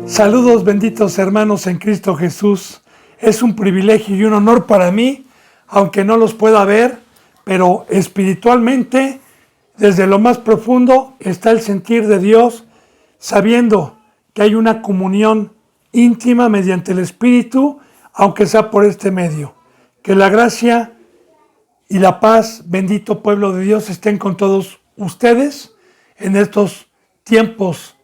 Saludos benditos hermanos en Cristo Jesús. Es un privilegio y un honor para mí, aunque no los pueda ver, pero espiritualmente, desde lo más profundo, está el sentir de Dios, sabiendo que hay una comunión íntima mediante el Espíritu, aunque sea por este medio. Que la gracia y la paz, bendito pueblo de Dios, estén con todos ustedes en estos tiempos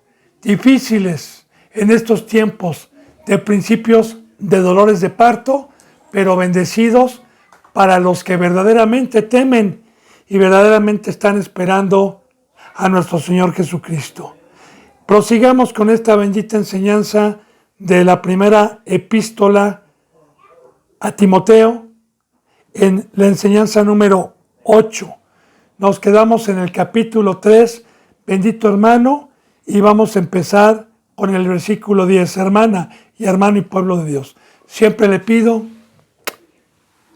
difíciles, en estos tiempos de principios de dolores de parto, pero bendecidos para los que verdaderamente temen y verdaderamente están esperando a nuestro Señor Jesucristo. Prosigamos con esta bendita enseñanza de la primera epístola a Timoteo, en la enseñanza número 8. Nos quedamos en el capítulo 3, bendito hermano, y vamos a empezar con el versículo 10. Hermana y hermano y pueblo de Dios, siempre le pido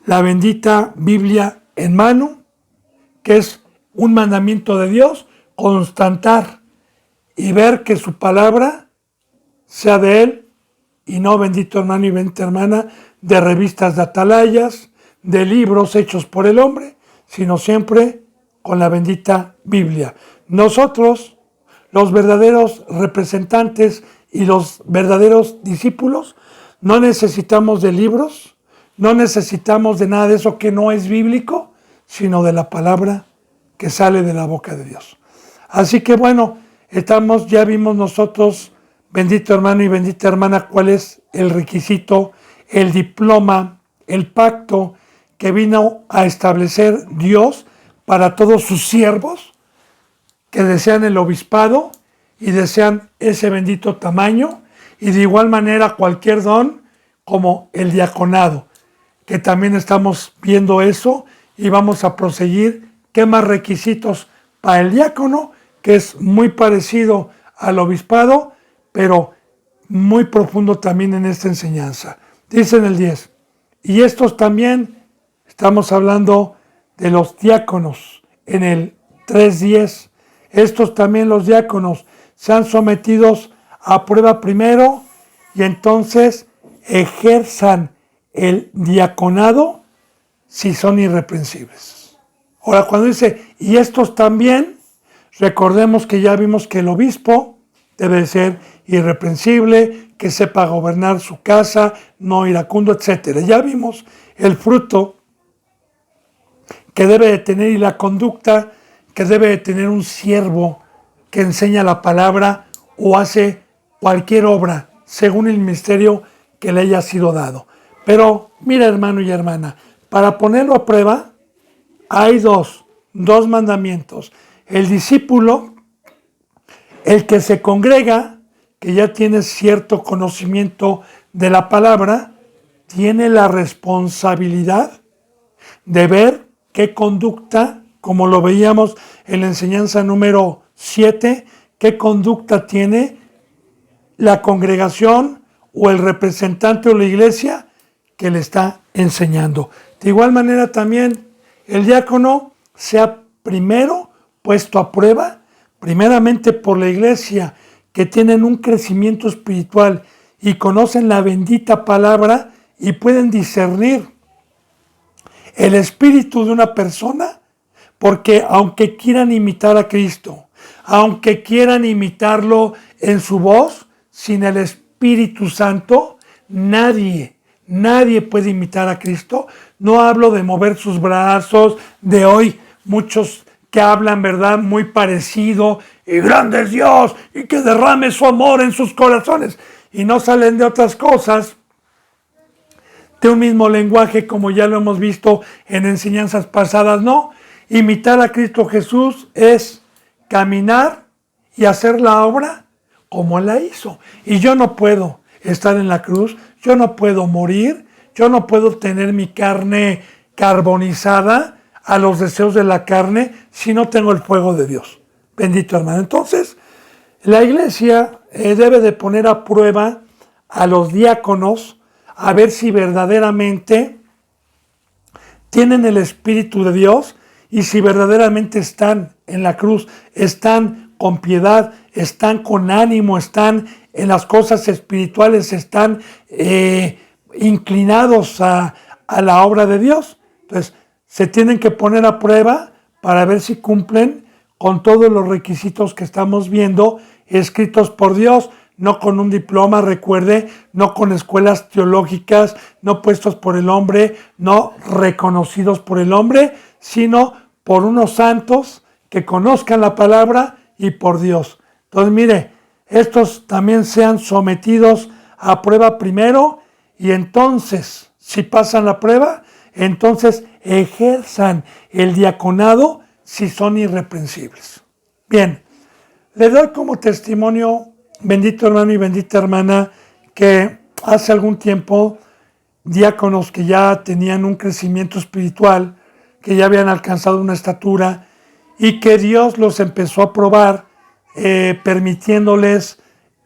la bendita Biblia en mano, que es un mandamiento de Dios, constatar y ver que su palabra sea de Él, y no, bendito hermano y bendita hermana, de revistas de atalayas, de libros hechos por el hombre, sino siempre con la bendita Biblia. Nosotros, los verdaderos representantes y los verdaderos discípulos, no necesitamos de libros, no necesitamos de nada de eso que no es bíblico, sino de la palabra que sale de la boca de Dios. Así que bueno, ya vimos nosotros, bendito hermano y bendita hermana, cuál es el requisito, el diploma, el pacto que vino a establecer Dios para todos sus siervos que desean el obispado y desean ese bendito tamaño, y de igual manera cualquier don como el diaconado, que también estamos viendo eso y vamos a proseguir qué más requisitos para el diácono, que es muy parecido al obispado, pero muy profundo también en esta enseñanza. Dice en el 10, y estos también, estamos hablando de los diáconos, en el 3:10, estos también los diáconos sean sometidos a prueba primero y entonces ejerzan el diaconado si son irreprensibles. Ahora, cuando dice, y estos también, recordemos que ya vimos que el obispo debe ser irreprensible, que sepa gobernar su casa, no iracundo, etc. Ya vimos el fruto que debe de tener y la conducta que debe de tener un siervo que enseña la palabra o hace cualquier obra según el ministerio que le haya sido dado. Pero mira, hermano y hermana, para ponerlo a prueba hay dos mandamientos. El discípulo, el que se congrega, que ya tiene cierto conocimiento de la palabra, tiene la responsabilidad de ver qué conducta, como lo veíamos en la enseñanza número 7, qué conducta tiene la congregación o el representante o la iglesia que le está enseñando. De igual manera también el diácono sea primero puesto a prueba, primeramente por la iglesia, que tienen un crecimiento espiritual y conocen la bendita palabra y pueden discernir el espíritu de una persona, porque aunque quieran imitar a Cristo, aunque quieran imitarlo en su voz, sin el Espíritu Santo, nadie puede imitar a Cristo. No hablo de mover sus brazos, de hoy muchos que hablan, ¿verdad?, muy parecido, y grande es Dios, y que derrame su amor en sus corazones, y no salen de otras cosas, de un mismo lenguaje, como ya lo hemos visto en enseñanzas pasadas. No, imitar a Cristo Jesús es caminar y hacer la obra como Él la hizo. Y yo no puedo estar en la cruz, yo no puedo morir, yo no puedo tener mi carne carbonizada a los deseos de la carne si no tengo el fuego de Dios. Bendito hermano. Entonces, la iglesia debe de poner a prueba a los diáconos a ver si verdaderamente tienen el Espíritu de Dios y si verdaderamente están en la cruz, están con piedad, están con ánimo, están en las cosas espirituales, están inclinados a la obra de Dios. Entonces, se tienen que poner a prueba para ver si cumplen con todos los requisitos que estamos viendo escritos por Dios, no con un diploma, recuerde, no con escuelas teológicas, no puestos por el hombre, no reconocidos por el hombre, sino por unos santos que conozcan la palabra y por Dios. Entonces, mire, estos también sean sometidos a prueba primero y entonces, si pasan la prueba, entonces ejerzan el diaconado si son irreprensibles. Bien, le doy como testimonio, bendito hermano y bendita hermana, que hace algún tiempo diáconos que ya tenían un crecimiento espiritual, que ya habían alcanzado una estatura y que Dios los empezó a probar, permitiéndoles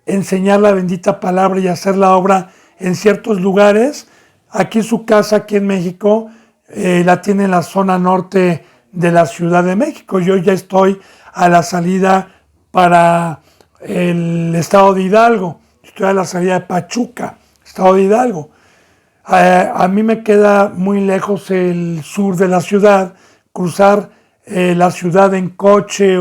enseñar la bendita palabra y hacer la obra en ciertos lugares. Aquí su casa, aquí en México, la tiene en la zona norte de la Ciudad de México. Yo ya estoy a la salida para el estado de Hidalgo. Estoy a la salida de Pachuca, estado de Hidalgo. A mí me queda muy lejos el sur de la ciudad. Cruzar la ciudad en coche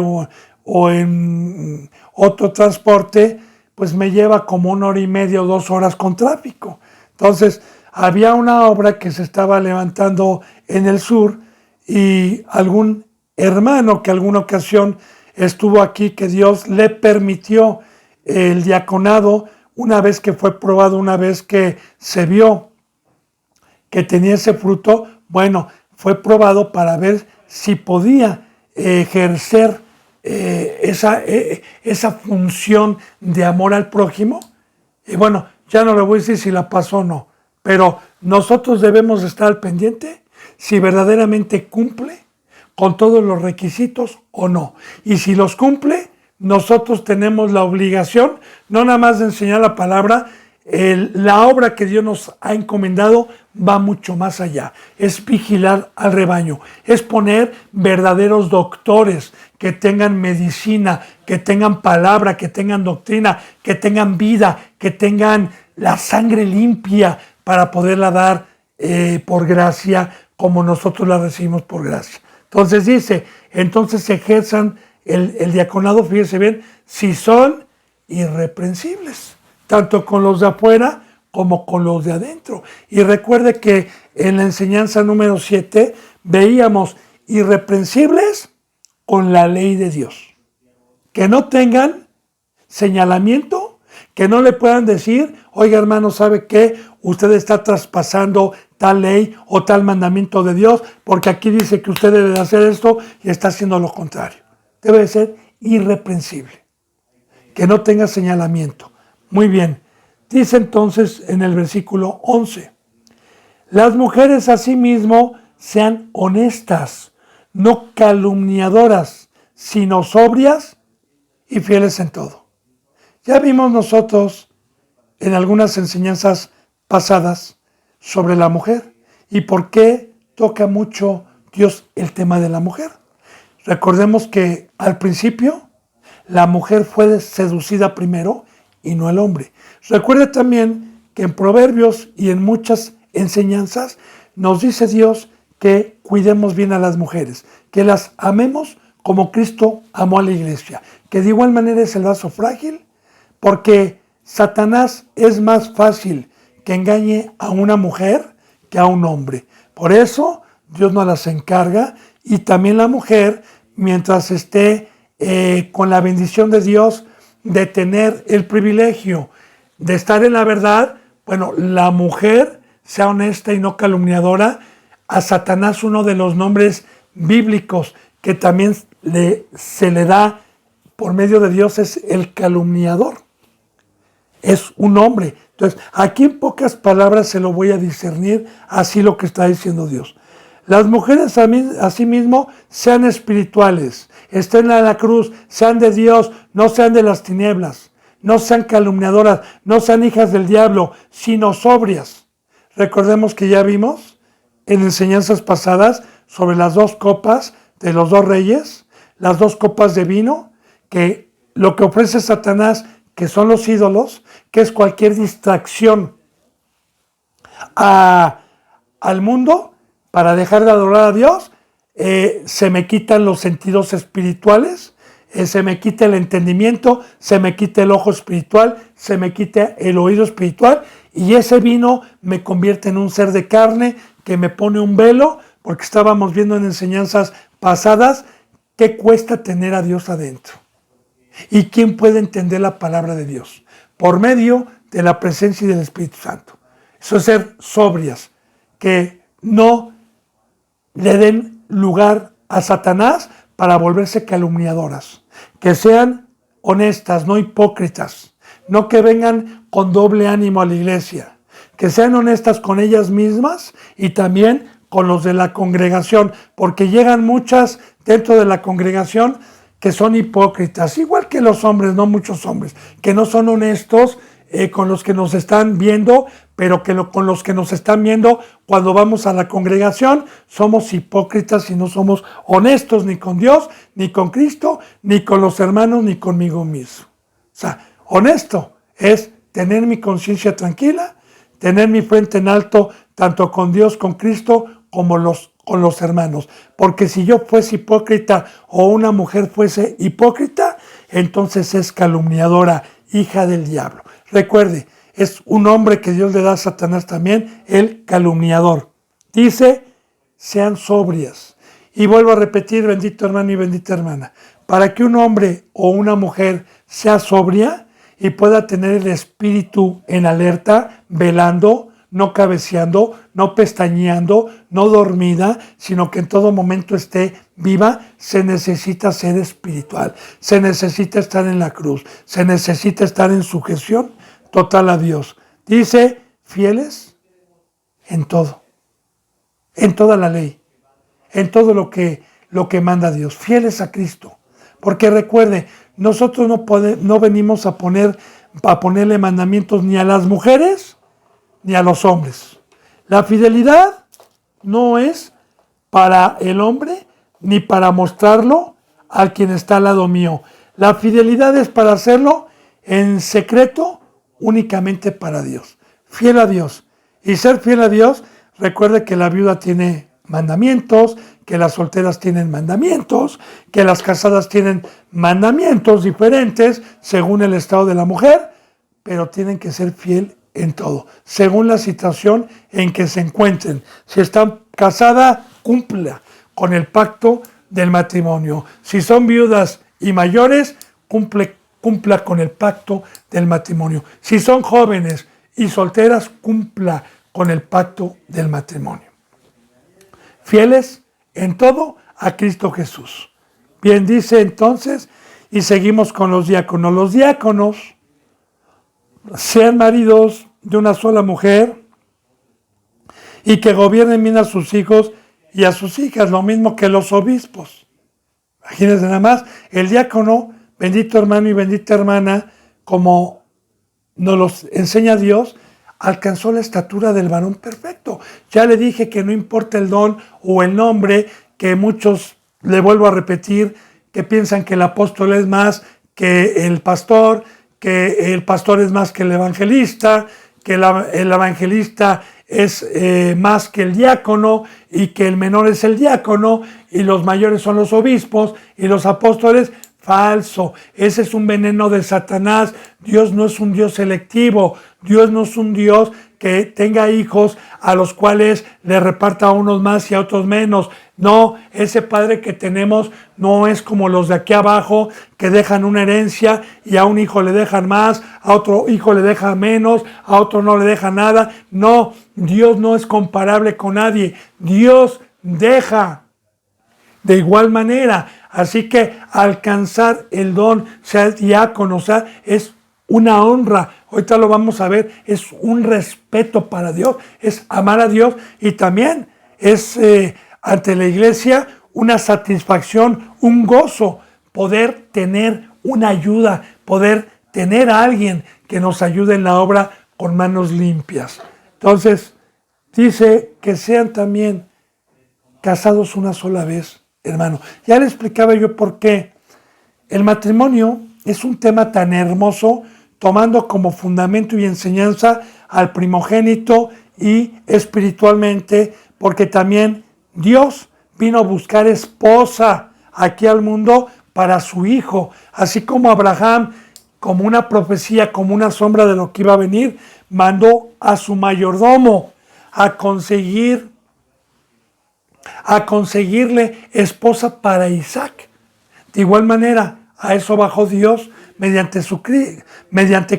o en otro transporte, pues me lleva como 1 hora y media o 2 horas con tráfico. Entonces, había una obra que se estaba levantando en el sur y algún hermano que alguna ocasión estuvo aquí, que Dios le permitió el diaconado, una vez que fue probado, una vez que se vio que tenía ese fruto, bueno, fue probado para ver si podía ejercer esa función de amor al prójimo. Y bueno, ya no le voy a decir si la pasó o no, pero nosotros debemos estar al pendiente si verdaderamente cumple con todos los requisitos o no. Y si los cumple, nosotros tenemos la obligación, no nada más de enseñar la palabra, la obra que Dios nos ha encomendado va mucho más allá. Es vigilar al rebaño, es poner verdaderos doctores que tengan medicina, que tengan palabra, que tengan doctrina, que tengan vida, que tengan la sangre limpia para poderla dar por gracia, como nosotros la recibimos por gracia. Entonces dice, entonces ejerzan el diaconado, fíjense bien, si son irreprensibles, tanto con los de afuera como con los de adentro. Y recuerde que en la enseñanza número 7 veíamos irreprensibles con la ley de Dios. Que no tengan señalamiento, que no le puedan decir, oiga hermano, ¿sabe qué? Usted está traspasando tal ley o tal mandamiento de Dios, porque aquí dice que usted debe de hacer esto y está haciendo lo contrario. Debe de ser irreprensible, que no tenga señalamiento. Muy bien, dice entonces en el versículo 11, las mujeres asimismo sean honestas, no calumniadoras, sino sobrias y fieles en todo. Ya vimos nosotros en algunas enseñanzas pasadas sobre la mujer y por qué toca mucho Dios el tema de la mujer. Recordemos que al principio la mujer fue seducida primero y no el hombre. Recuerde también que en Proverbios y en muchas enseñanzas nos dice Dios que cuidemos bien a las mujeres, que las amemos como Cristo amó a la iglesia, que de igual manera es el vaso frágil, porque Satanás es más fácil que engañe a una mujer que a un hombre. Por eso Dios nos las encarga y también la mujer, mientras esté con la bendición de Dios de tener el privilegio de estar en la verdad, bueno, la mujer sea honesta y no calumniadora. A Satanás uno de los nombres bíblicos que también se le da por medio de Dios es el calumniador. Es un hombre. Entonces, aquí en pocas palabras se lo voy a discernir así lo que está diciendo Dios. Las mujeres asimismo sean espirituales, estén a la cruz, sean de Dios, no sean de las tinieblas, no sean calumniadoras, no sean hijas del diablo, sino sobrias. Recordemos que ya vimos en enseñanzas pasadas sobre las 2 copas de los 2 reyes, las 2 copas de vino, que lo que ofrece Satanás, que son los ídolos, que es cualquier distracción al mundo para dejar de adorar a Dios, se me quitan los sentidos espirituales, se me quita el entendimiento, se me quita el ojo espiritual, se me quita el oído espiritual, y ese vino me convierte en un ser de carne que me pone un velo, porque estábamos viendo en enseñanzas pasadas qué cuesta tener a Dios adentro. ¿Y quién puede entender la palabra de Dios? Por medio de la presencia y del Espíritu Santo. Eso es ser sobrias, que no le den lugar a Satanás para volverse calumniadoras, que sean honestas, no hipócritas, no que vengan con doble ánimo a la iglesia, que sean honestas con ellas mismas y también con los de la congregación, porque llegan muchas dentro de la congregación que son hipócritas, igual que los hombres, no muchos hombres, que no son honestos con los que nos están viendo, pero que con los que nos están viendo cuando vamos a la congregación somos hipócritas y no somos honestos ni con Dios, ni con Cristo, ni con los hermanos, ni conmigo mismo. O sea, honesto es tener mi conciencia tranquila, tener mi frente en alto, tanto con Dios, con Cristo, como con los hermanos. Porque si yo fuese hipócrita o una mujer fuese hipócrita, entonces es calumniadora, hija del diablo. Recuerde, es un nombre que Dios le da a Satanás también, el calumniador. Dice, sean sobrias. Y vuelvo a repetir, bendito hermano y bendita hermana, para que un hombre o una mujer sea sobria y pueda tener el espíritu en alerta, velando, no cabeceando, no pestañeando, no dormida, sino que en todo momento esté viva, se necesita ser espiritual, se necesita estar en la cruz, se necesita estar en sujeción total a Dios. Dice, fieles en todo, en toda la ley, en todo lo que manda Dios, fieles a Cristo. Porque recuerde, nosotros no venimos a ponerle mandamientos ni a las mujeres ni a los hombres. La fidelidad no es para el hombre ni para mostrarlo al quien está al lado mío. La fidelidad es para hacerlo en secreto únicamente para Dios. Fiel a Dios. Y ser fiel a Dios, recuerde que la viuda tiene mandamientos, que las solteras tienen mandamientos, que las casadas tienen mandamientos diferentes según el estado de la mujer, pero tienen que ser fiel en todo, según la situación en que se encuentren. Si están casada, cumpla con el pacto del matrimonio. Si son viudas y mayores, cumpla con el pacto del matrimonio. Si son jóvenes y solteras, cumpla con el pacto del matrimonio. Fieles en todo a Cristo Jesús. Bien, dice entonces, y seguimos con los diáconos. Los diáconos sean maridos de una sola mujer y que gobiernen bien a sus hijos y a sus hijas, lo mismo que los obispos. Imagínense nada más, el diácono, bendito hermano y bendita hermana, como nos los enseña Dios, alcanzó la estatura del varón perfecto. Ya le dije que no importa el don o el nombre, que muchos, le vuelvo a repetir, que piensan que el apóstol es más que el pastor es más que el evangelista, que el evangelista es más que el diácono y que el menor es el diácono y los mayores son los obispos y los apóstoles. Falso, ese es un veneno de Satanás. Dios no es un Dios selectivo, Dios no es un Dios que tenga hijos a los cuales le reparta a unos más y a otros menos. No, ese Padre que tenemos no es como los de aquí abajo que dejan una herencia y a un hijo le dejan más, a otro hijo le dejan menos, a otro no le deja nada. No, Dios no es comparable con nadie. Dios deja de igual manera. Así que alcanzar el don, ser diácono, o sea, es una honra. Ahorita lo vamos a ver, es un respeto para Dios, es amar a Dios y también es ante la iglesia una satisfacción, un gozo, poder tener una ayuda, poder tener a alguien que nos ayude en la obra con manos limpias. Entonces, dice que sean también casados una sola vez, hermano. Ya le explicaba yo por qué. El matrimonio es un tema tan hermoso, tomando como fundamento y enseñanza al primogénito y espiritualmente, porque también Dios vino a buscar esposa aquí al mundo para su hijo, así como Abraham, como una profecía, como una sombra de lo que iba a venir, mandó a su mayordomo a conseguirle esposa para Isaac. De igual manera, a eso bajó Dios mediante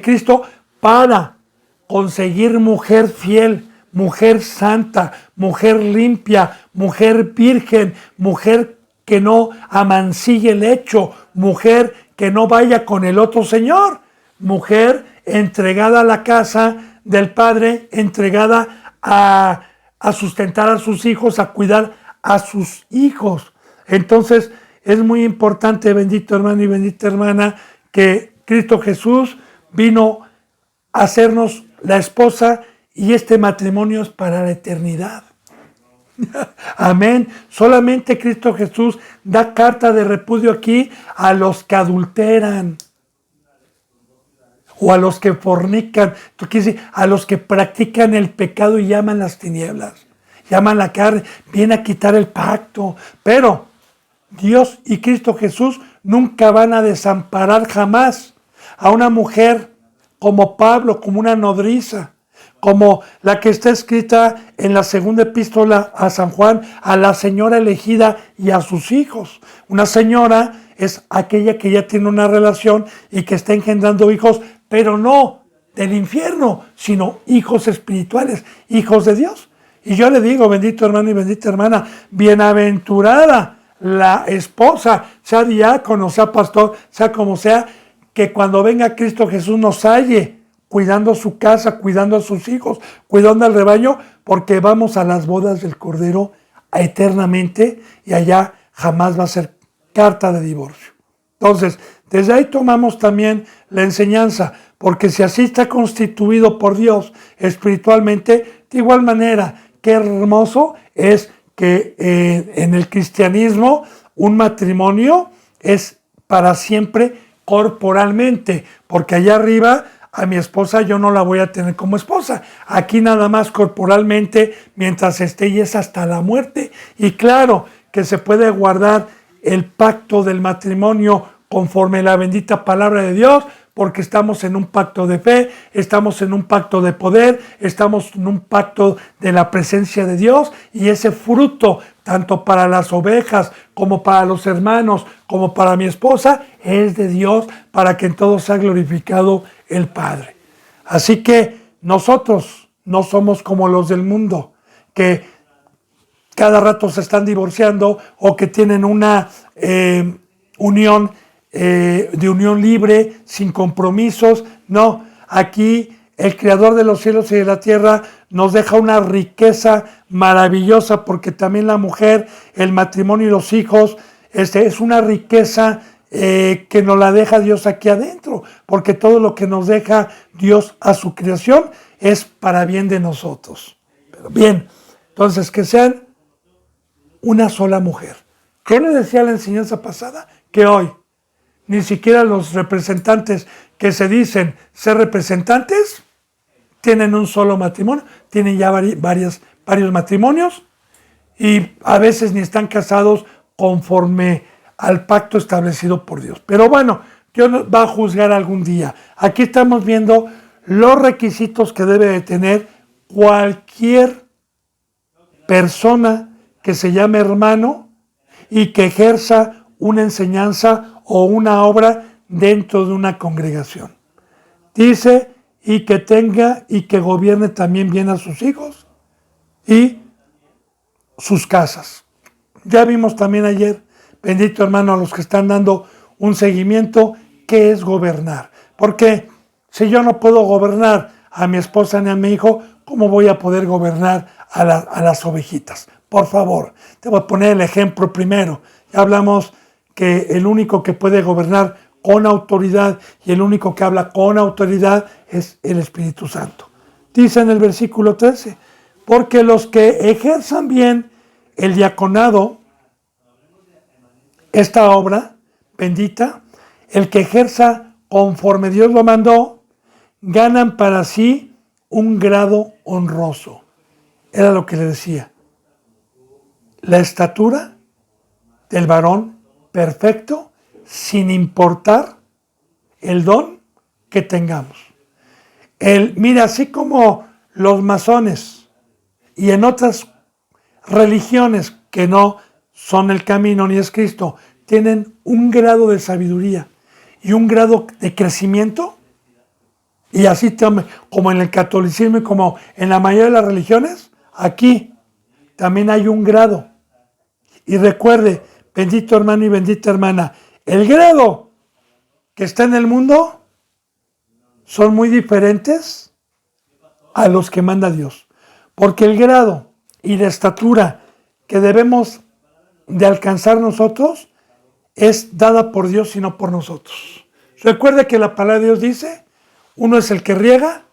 Cristo para conseguir mujer fiel, mujer santa, mujer limpia, mujer virgen, mujer que no amancille el hecho, mujer que no vaya con el otro señor, mujer entregada a la casa del padre, entregada a sustentar a sus hijos, a cuidar a sus hijos. Entonces es muy importante, bendito hermano y bendita hermana, que Cristo Jesús vino a hacernos la esposa y este matrimonio es para la eternidad. Amén. Solamente Cristo Jesús da carta de repudio aquí a los que adulteran o a los que fornican, a los que practican el pecado y llaman las tinieblas, llaman la carne, viene a quitar el pacto. Pero Dios y Cristo Jesús nunca van a desamparar jamás a una mujer como Pablo, como una nodriza, como la que está escrita en la segunda epístola a San Juan, a la señora elegida y a sus hijos. Una señora es aquella que ya tiene una relación y que está engendrando hijos, pero no del infierno, sino hijos espirituales, hijos de Dios. Y yo le digo, bendito hermano y bendita hermana, bienaventurada la esposa, sea diácono, sea pastor, sea como sea, que cuando venga Cristo Jesús nos halle cuidando su casa, cuidando a sus hijos, cuidando al rebaño, porque vamos a las bodas del Cordero eternamente y allá jamás va a ser carta de divorcio. Entonces, desde ahí tomamos también la enseñanza, porque si así está constituido por Dios espiritualmente, de igual manera, qué hermoso es que en el cristianismo un matrimonio es para siempre corporalmente, porque allá arriba a mi esposa yo no la voy a tener como esposa, aquí nada más corporalmente mientras esté y es hasta la muerte. Y claro que se puede guardar el pacto del matrimonio conforme la bendita palabra de Dios, porque estamos en un pacto de fe, estamos en un pacto de poder, estamos en un pacto de la presencia de Dios, y ese fruto, tanto para las ovejas, como para los hermanos, como para mi esposa, es de Dios, para que en todo sea glorificado el Padre. Así que nosotros no somos como los del mundo, que cada rato se están divorciando o que tienen una unión de unión libre, sin compromisos. No, aquí el Creador de los cielos y de la tierra nos deja una riqueza maravillosa, porque también la mujer, el matrimonio y los hijos, es una riqueza que nos la deja Dios aquí adentro, porque todo lo que nos deja Dios a su creación es para bien de nosotros. Pero bien, entonces que sean una sola mujer. ¿Qué le decía la enseñanza pasada? Que hoy ni siquiera los representantes que se dicen ser representantes tienen un solo matrimonio, tienen ya varios matrimonios y a veces ni están casados conforme al pacto establecido por Dios. Pero bueno, Dios va a juzgar algún día. Aquí estamos viendo los requisitos que debe de tener cualquier persona que se llame hermano y que ejerza una enseñanza o una obra dentro de una congregación. Dice, y que tenga y que gobierne también bien a sus hijos y sus casas. Ya vimos también ayer, bendito hermano, a los que están dando un seguimiento, qué es gobernar. Porque si yo no puedo gobernar a mi esposa ni a mi hijo, ¿cómo voy a poder gobernar a las ovejitas? Por favor, te voy a poner el ejemplo primero. Ya hablamos que el único que puede gobernar con autoridad y el único que habla con autoridad es el Espíritu Santo. Dice en el versículo 13, porque los que ejerzan bien el diaconado, esta obra bendita, el que ejerza conforme Dios lo mandó, ganan para sí un grado honroso. Era lo que le decía. La estatura del varón perfecto, sin importar el don que tengamos. Mira, así como los masones y en otras religiones que no son el camino ni es Cristo, tienen un grado de sabiduría y un grado de crecimiento, y así como en el catolicismo y como en la mayoría de las religiones, aquí también hay un grado. Y recuerde, bendito hermano y bendita hermana, el grado que está en el mundo son muy diferentes a los que manda Dios. Porque el grado y la estatura que debemos de alcanzar nosotros es dada por Dios y no por nosotros. Recuerde que la palabra de Dios dice, uno es el que riega,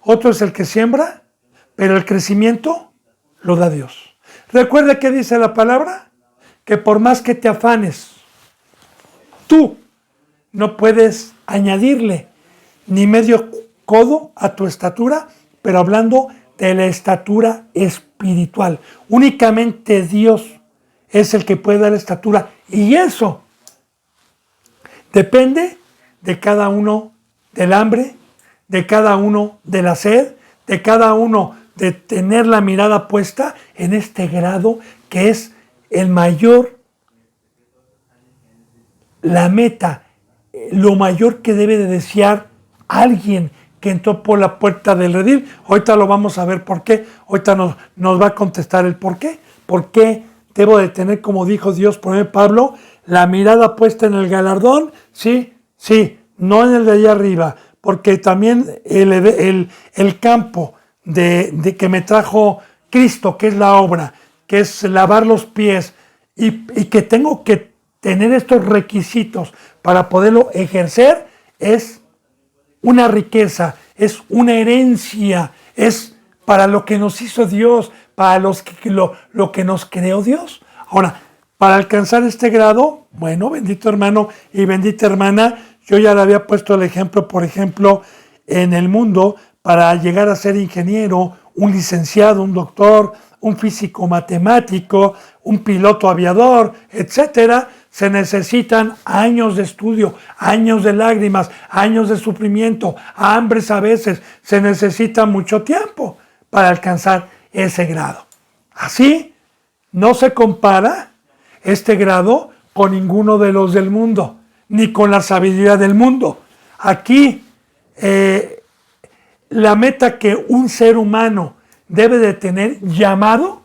otro es el que siembra, pero el crecimiento lo da Dios. Recuerde que dice la palabra, que por más que te afanes, tú no puedes añadirle ni medio codo a tu estatura, pero hablando de la estatura espiritual. Únicamente Dios es el que puede dar estatura, y eso depende de cada uno del hambre, de cada uno de la sed, de cada uno de tener la mirada puesta en este grado que es el mayor, la meta, lo mayor que debe de desear alguien que entró por la puerta del redil. Ahorita lo vamos a ver por qué. Ahorita nos va a contestar el por qué. ¿Por qué debo de tener, como dijo Dios por medio de Pablo, la mirada puesta en el galardón? Sí, no en el de allá arriba. Porque también el campo de que me trajo Cristo, que es la obra, que es lavar los pies, y que tengo que tener estos requisitos para poderlo ejercer, es una riqueza, es una herencia, es para lo que nos hizo Dios, para lo que nos creó Dios. Ahora, para alcanzar este grado, bueno, bendito hermano y bendita hermana, yo ya le había puesto el ejemplo, por ejemplo, en el mundo, para llegar a ser ingeniero, un licenciado, un doctor, un físico matemático, un piloto aviador, etcétera, se necesitan años de estudio, años de lágrimas, años de sufrimiento, hambres a veces, se necesita mucho tiempo para alcanzar ese grado. Así, no se compara este grado con ninguno de los del mundo, ni con la sabiduría del mundo. Aquí, la meta que un ser humano debe de tener llamado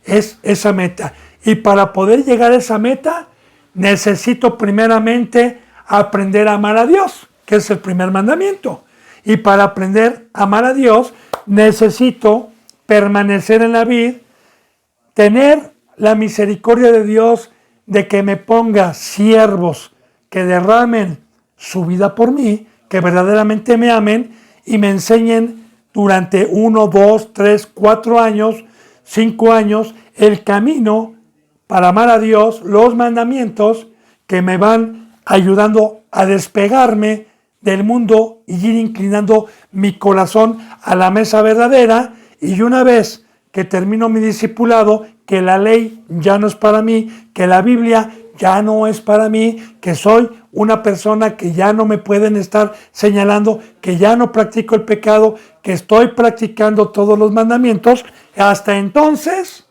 es esa meta. Y para poder llegar a esa meta, necesito primeramente aprender a amar a Dios, que es el primer mandamiento. Y para aprender a amar a Dios, necesito permanecer en la vid, tener la misericordia de Dios de que me ponga siervos que derramen su vida por mí, que verdaderamente me amen y me enseñen durante 1, 2, 3, 4 años, 5 años, el camino para amar a Dios, los mandamientos que me van ayudando a despegarme del mundo y ir inclinando mi corazón a la mesa verdadera. Y una vez que termino mi discipulado, que la ley ya no es para mí, que la Biblia ya no es para mí, que soy una persona que ya no me pueden estar señalando, que ya no practico el pecado, que estoy practicando todos los mandamientos, hasta entonces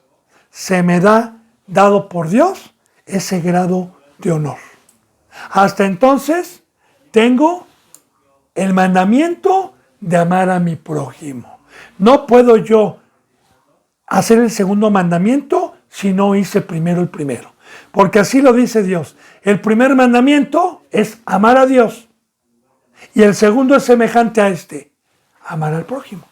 se me da dado por Dios ese grado de honor. Hasta entonces tengo el mandamiento de amar a mi prójimo. No puedo yo hacer el segundo mandamiento si no hice primero el primero. Porque así lo dice Dios. El primer mandamiento es amar a Dios. Y el segundo es semejante a este, amar al prójimo.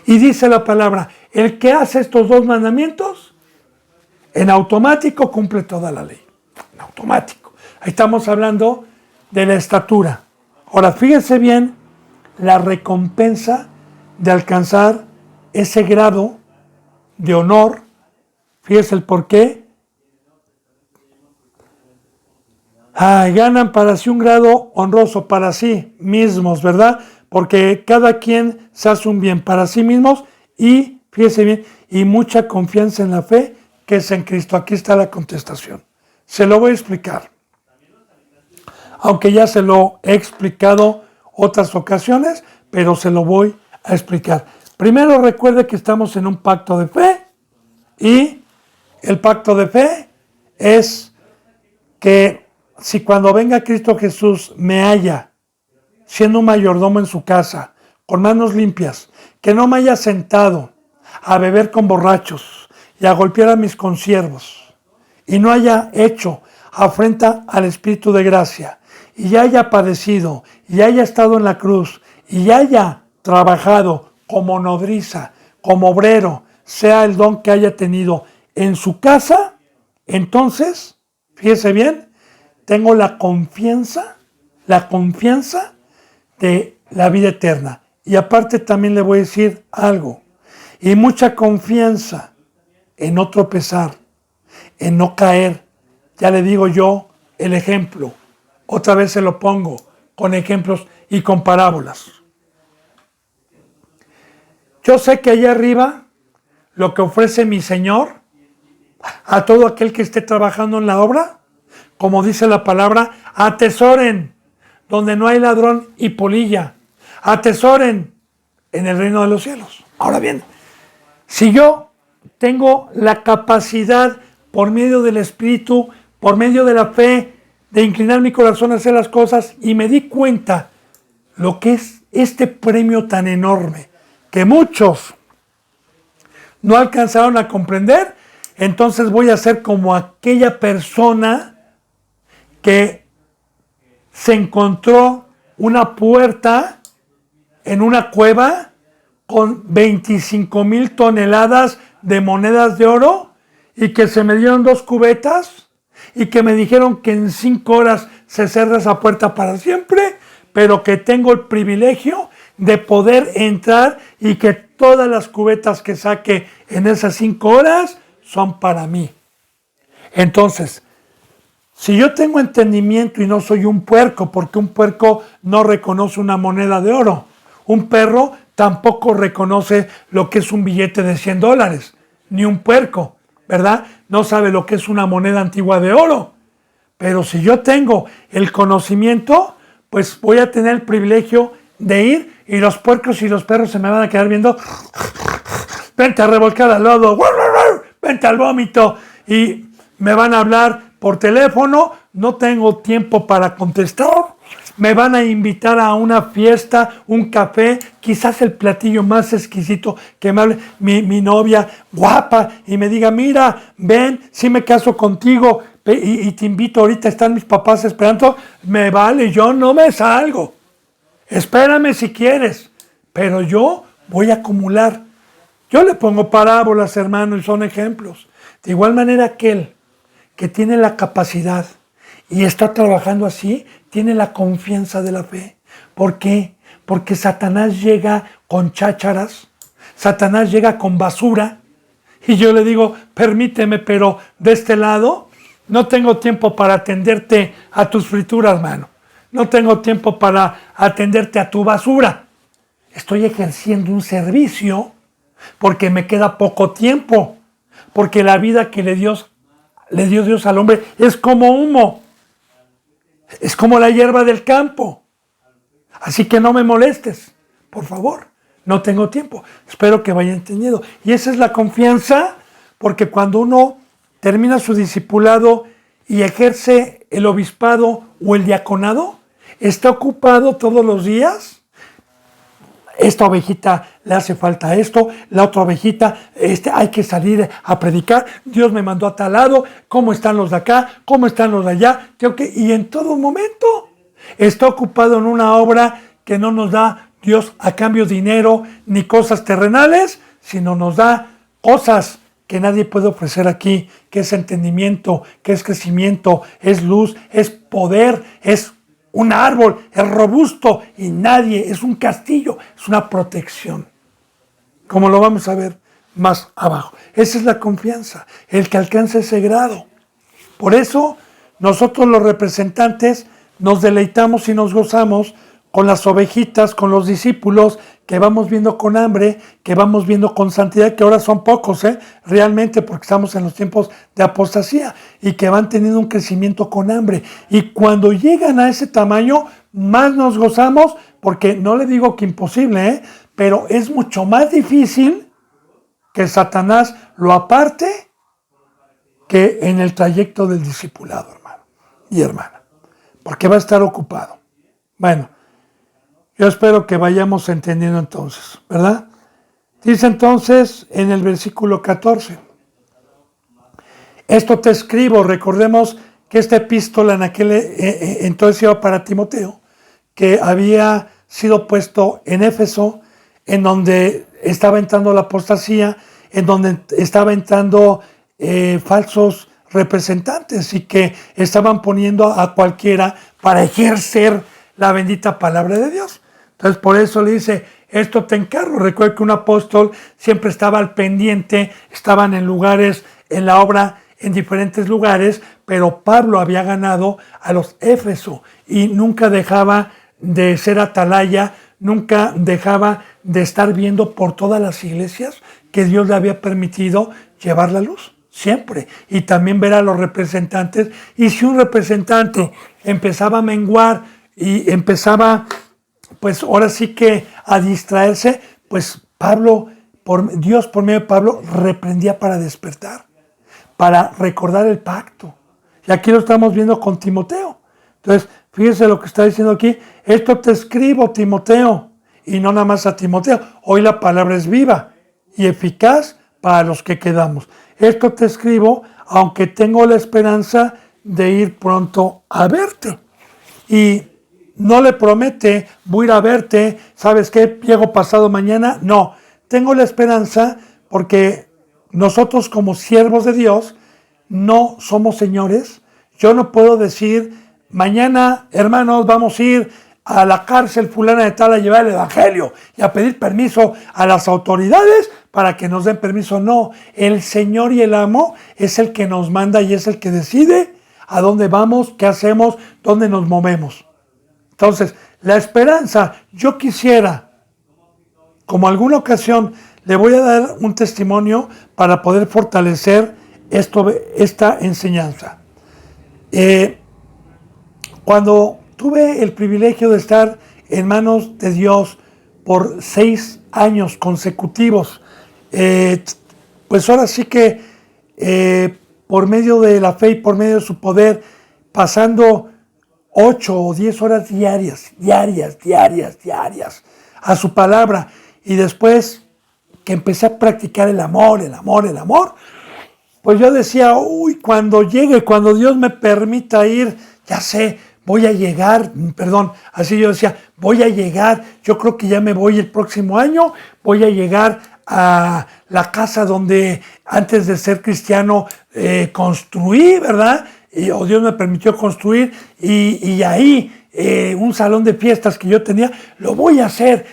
Y dice la palabra, el que hace estos dos mandamientos, en automático cumple toda la ley. En automático. Ahí estamos hablando de la estatura. Ahora, fíjense bien la recompensa de alcanzar ese grado de honor. Fíjense el porqué. ganan para sí un grado honroso para sí mismos, ¿verdad? Porque cada quien se hace un bien para sí mismos y, fíjese bien, y mucha confianza en la fe que es en Cristo. Aquí está la contestación. Se lo voy a explicar. Aunque ya se lo he explicado otras ocasiones, pero se lo voy a explicar. Primero recuerde que estamos en un pacto de fe y el pacto de fe es que si cuando venga Cristo Jesús me halla siendo un mayordomo en su casa, con manos limpias, que no me haya sentado a beber con borrachos y a golpear a mis consiervos, y no haya hecho afrenta al Espíritu de gracia, y ya haya padecido, y haya estado en la cruz, y haya trabajado como nodriza, como obrero, sea el don que haya tenido en su casa, entonces, fíjese bien, tengo la confianza de la vida eterna. Y aparte también le voy a decir algo, y mucha confianza en no tropezar, en no caer. Ya le digo yo el ejemplo, otra vez se lo pongo con ejemplos y con parábolas. Yo sé que allá arriba lo que ofrece mi Señor a todo aquel que esté trabajando en la obra, como dice la palabra, atesoren donde no hay ladrón y polilla, atesoren en el reino de los cielos. Ahora bien, si yo tengo la capacidad por medio del Espíritu, por medio de la fe, de inclinar mi corazón a hacer las cosas y me di cuenta lo que es este premio tan enorme que muchos no alcanzaron a comprender, entonces voy a ser como aquella persona que se encontró una puerta en una cueva con 25,000 toneladas de monedas de oro y que se me dieron 2 cubetas y que me dijeron que en 5 horas se cierra esa puerta para siempre, pero que tengo el privilegio de poder entrar y que todas las cubetas que saque en esas 5 horas son para mí. Entonces, si yo tengo entendimiento y no soy un puerco, porque un puerco no reconoce una moneda de oro, un perro tampoco reconoce lo que es un billete de $100, ni un puerco, ¿verdad? No sabe lo que es una moneda antigua de oro. Pero si yo tengo el conocimiento, pues voy a tener el privilegio de ir y los puercos y los perros se me van a quedar viendo. Vente a revolcar al lodo, vente al vómito, y me van a hablar por teléfono, no tengo tiempo para contestar, me van a invitar a una fiesta, un café, quizás el platillo más exquisito, que me hable mi novia guapa y me diga, mira, ven, si me caso contigo y te invito, ahorita están mis papás esperando, me vale, yo no me salgo, espérame si quieres, pero yo voy a acumular. Yo le pongo parábolas, hermano, y son ejemplos. De igual manera aquel que tiene la capacidad y está trabajando así, tiene la confianza de la fe. ¿Por qué? Porque Satanás llega con chácharas, Satanás llega con basura, y yo le digo, permíteme, pero de este lado no tengo tiempo para atenderte a tus frituras, hermano. No tengo tiempo para atenderte a tu basura. Estoy ejerciendo un servicio porque me queda poco tiempo, porque la vida que le dio Dios al hombre es como humo, es como la hierba del campo. Así que no me molestes, por favor, no tengo tiempo. Espero que vaya entendiendo. Y esa es la confianza, porque cuando uno termina su discipulado y ejerce el obispado o el diaconado, está ocupado todos los días. Esta ovejita le hace falta esto, la otra ovejita, hay que salir a predicar, Dios me mandó a tal lado, ¿cómo están los de acá? ¿Cómo están los de allá? Y en todo momento está ocupado en una obra que no nos da Dios a cambio de dinero ni cosas terrenales, sino nos da cosas que nadie puede ofrecer aquí, que es entendimiento, que es crecimiento, es luz, es poder, es un árbol, es robusto y nadie, es un castillo, es una protección. Como lo vamos a ver más abajo. Esa es la confianza, el que alcanza ese grado. Por eso nosotros los representantes nos deleitamos y nos gozamos con las ovejitas, con los discípulos que vamos viendo con hambre, que vamos viendo con santidad, que ahora son pocos, realmente, porque estamos en los tiempos de apostasía, y que van teniendo un crecimiento con hambre. Y cuando llegan a ese tamaño, más nos gozamos, porque no le digo que imposible, pero es mucho más difícil que Satanás lo aparte que en el trayecto del discipulado, hermano y hermana, porque va a estar ocupado. Bueno, yo espero que vayamos entendiendo entonces, ¿verdad? Dice entonces en el versículo 14, esto te escribo, recordemos que esta epístola en aquel entonces iba para Timoteo, que había sido puesto en Éfeso, en donde estaba entrando la apostasía, en donde estaba entrando falsos representantes y que estaban poniendo a cualquiera para ejercer la bendita palabra de Dios. Entonces por eso le dice, esto te encargo. Recuerda que un apóstol siempre estaba al pendiente, estaban en lugares, en la obra, en diferentes lugares, pero Pablo había ganado a los Éfesos y nunca dejaba de ser atalaya, nunca dejaba de estar viendo por todas las iglesias que Dios le había permitido llevar la luz, siempre. Y también ver a los representantes. Y si un representante empezaba a menguar y empezaba, pues ahora sí que a distraerse, pues Dios por medio de Pablo reprendía para despertar, para recordar el pacto. Y aquí lo estamos viendo con Timoteo. Entonces, fíjese lo que está diciendo aquí. Esto te escribo, Timoteo, y no nada más a Timoteo. Hoy la palabra es viva y eficaz para los que quedamos. Esto te escribo, aunque tengo la esperanza de ir pronto a verte. Y no le promete, voy a ir a verte, ¿sabes qué? Llego pasado mañana. No, tengo la esperanza porque nosotros como siervos de Dios no somos señores. Yo no puedo decir, mañana, hermanos, vamos a ir a la cárcel fulana de tal a llevar el evangelio y a pedir permiso a las autoridades para que nos den permiso. No, el Señor y el amo es el que nos manda y es el que decide a dónde vamos, qué hacemos, dónde nos movemos. Entonces, la esperanza, yo quisiera, como alguna ocasión, le voy a dar un testimonio para poder fortalecer esta enseñanza. Cuando tuve el privilegio de estar en manos de Dios por 6 años consecutivos, pues ahora sí que por medio de la fe y por medio de su poder, pasando 8 o 10 horas diarias, a su palabra, y después que empecé a practicar el amor, pues yo decía, uy, cuando llegue, cuando Dios me permita ir, ya sé, voy a llegar, así yo decía, voy a llegar, yo creo que ya me voy el próximo año, voy a llegar a la casa donde antes de ser cristiano construí, ¿verdad? O Dios me permitió construir, y ahí un salón de fiestas que yo tenía, lo voy a hacer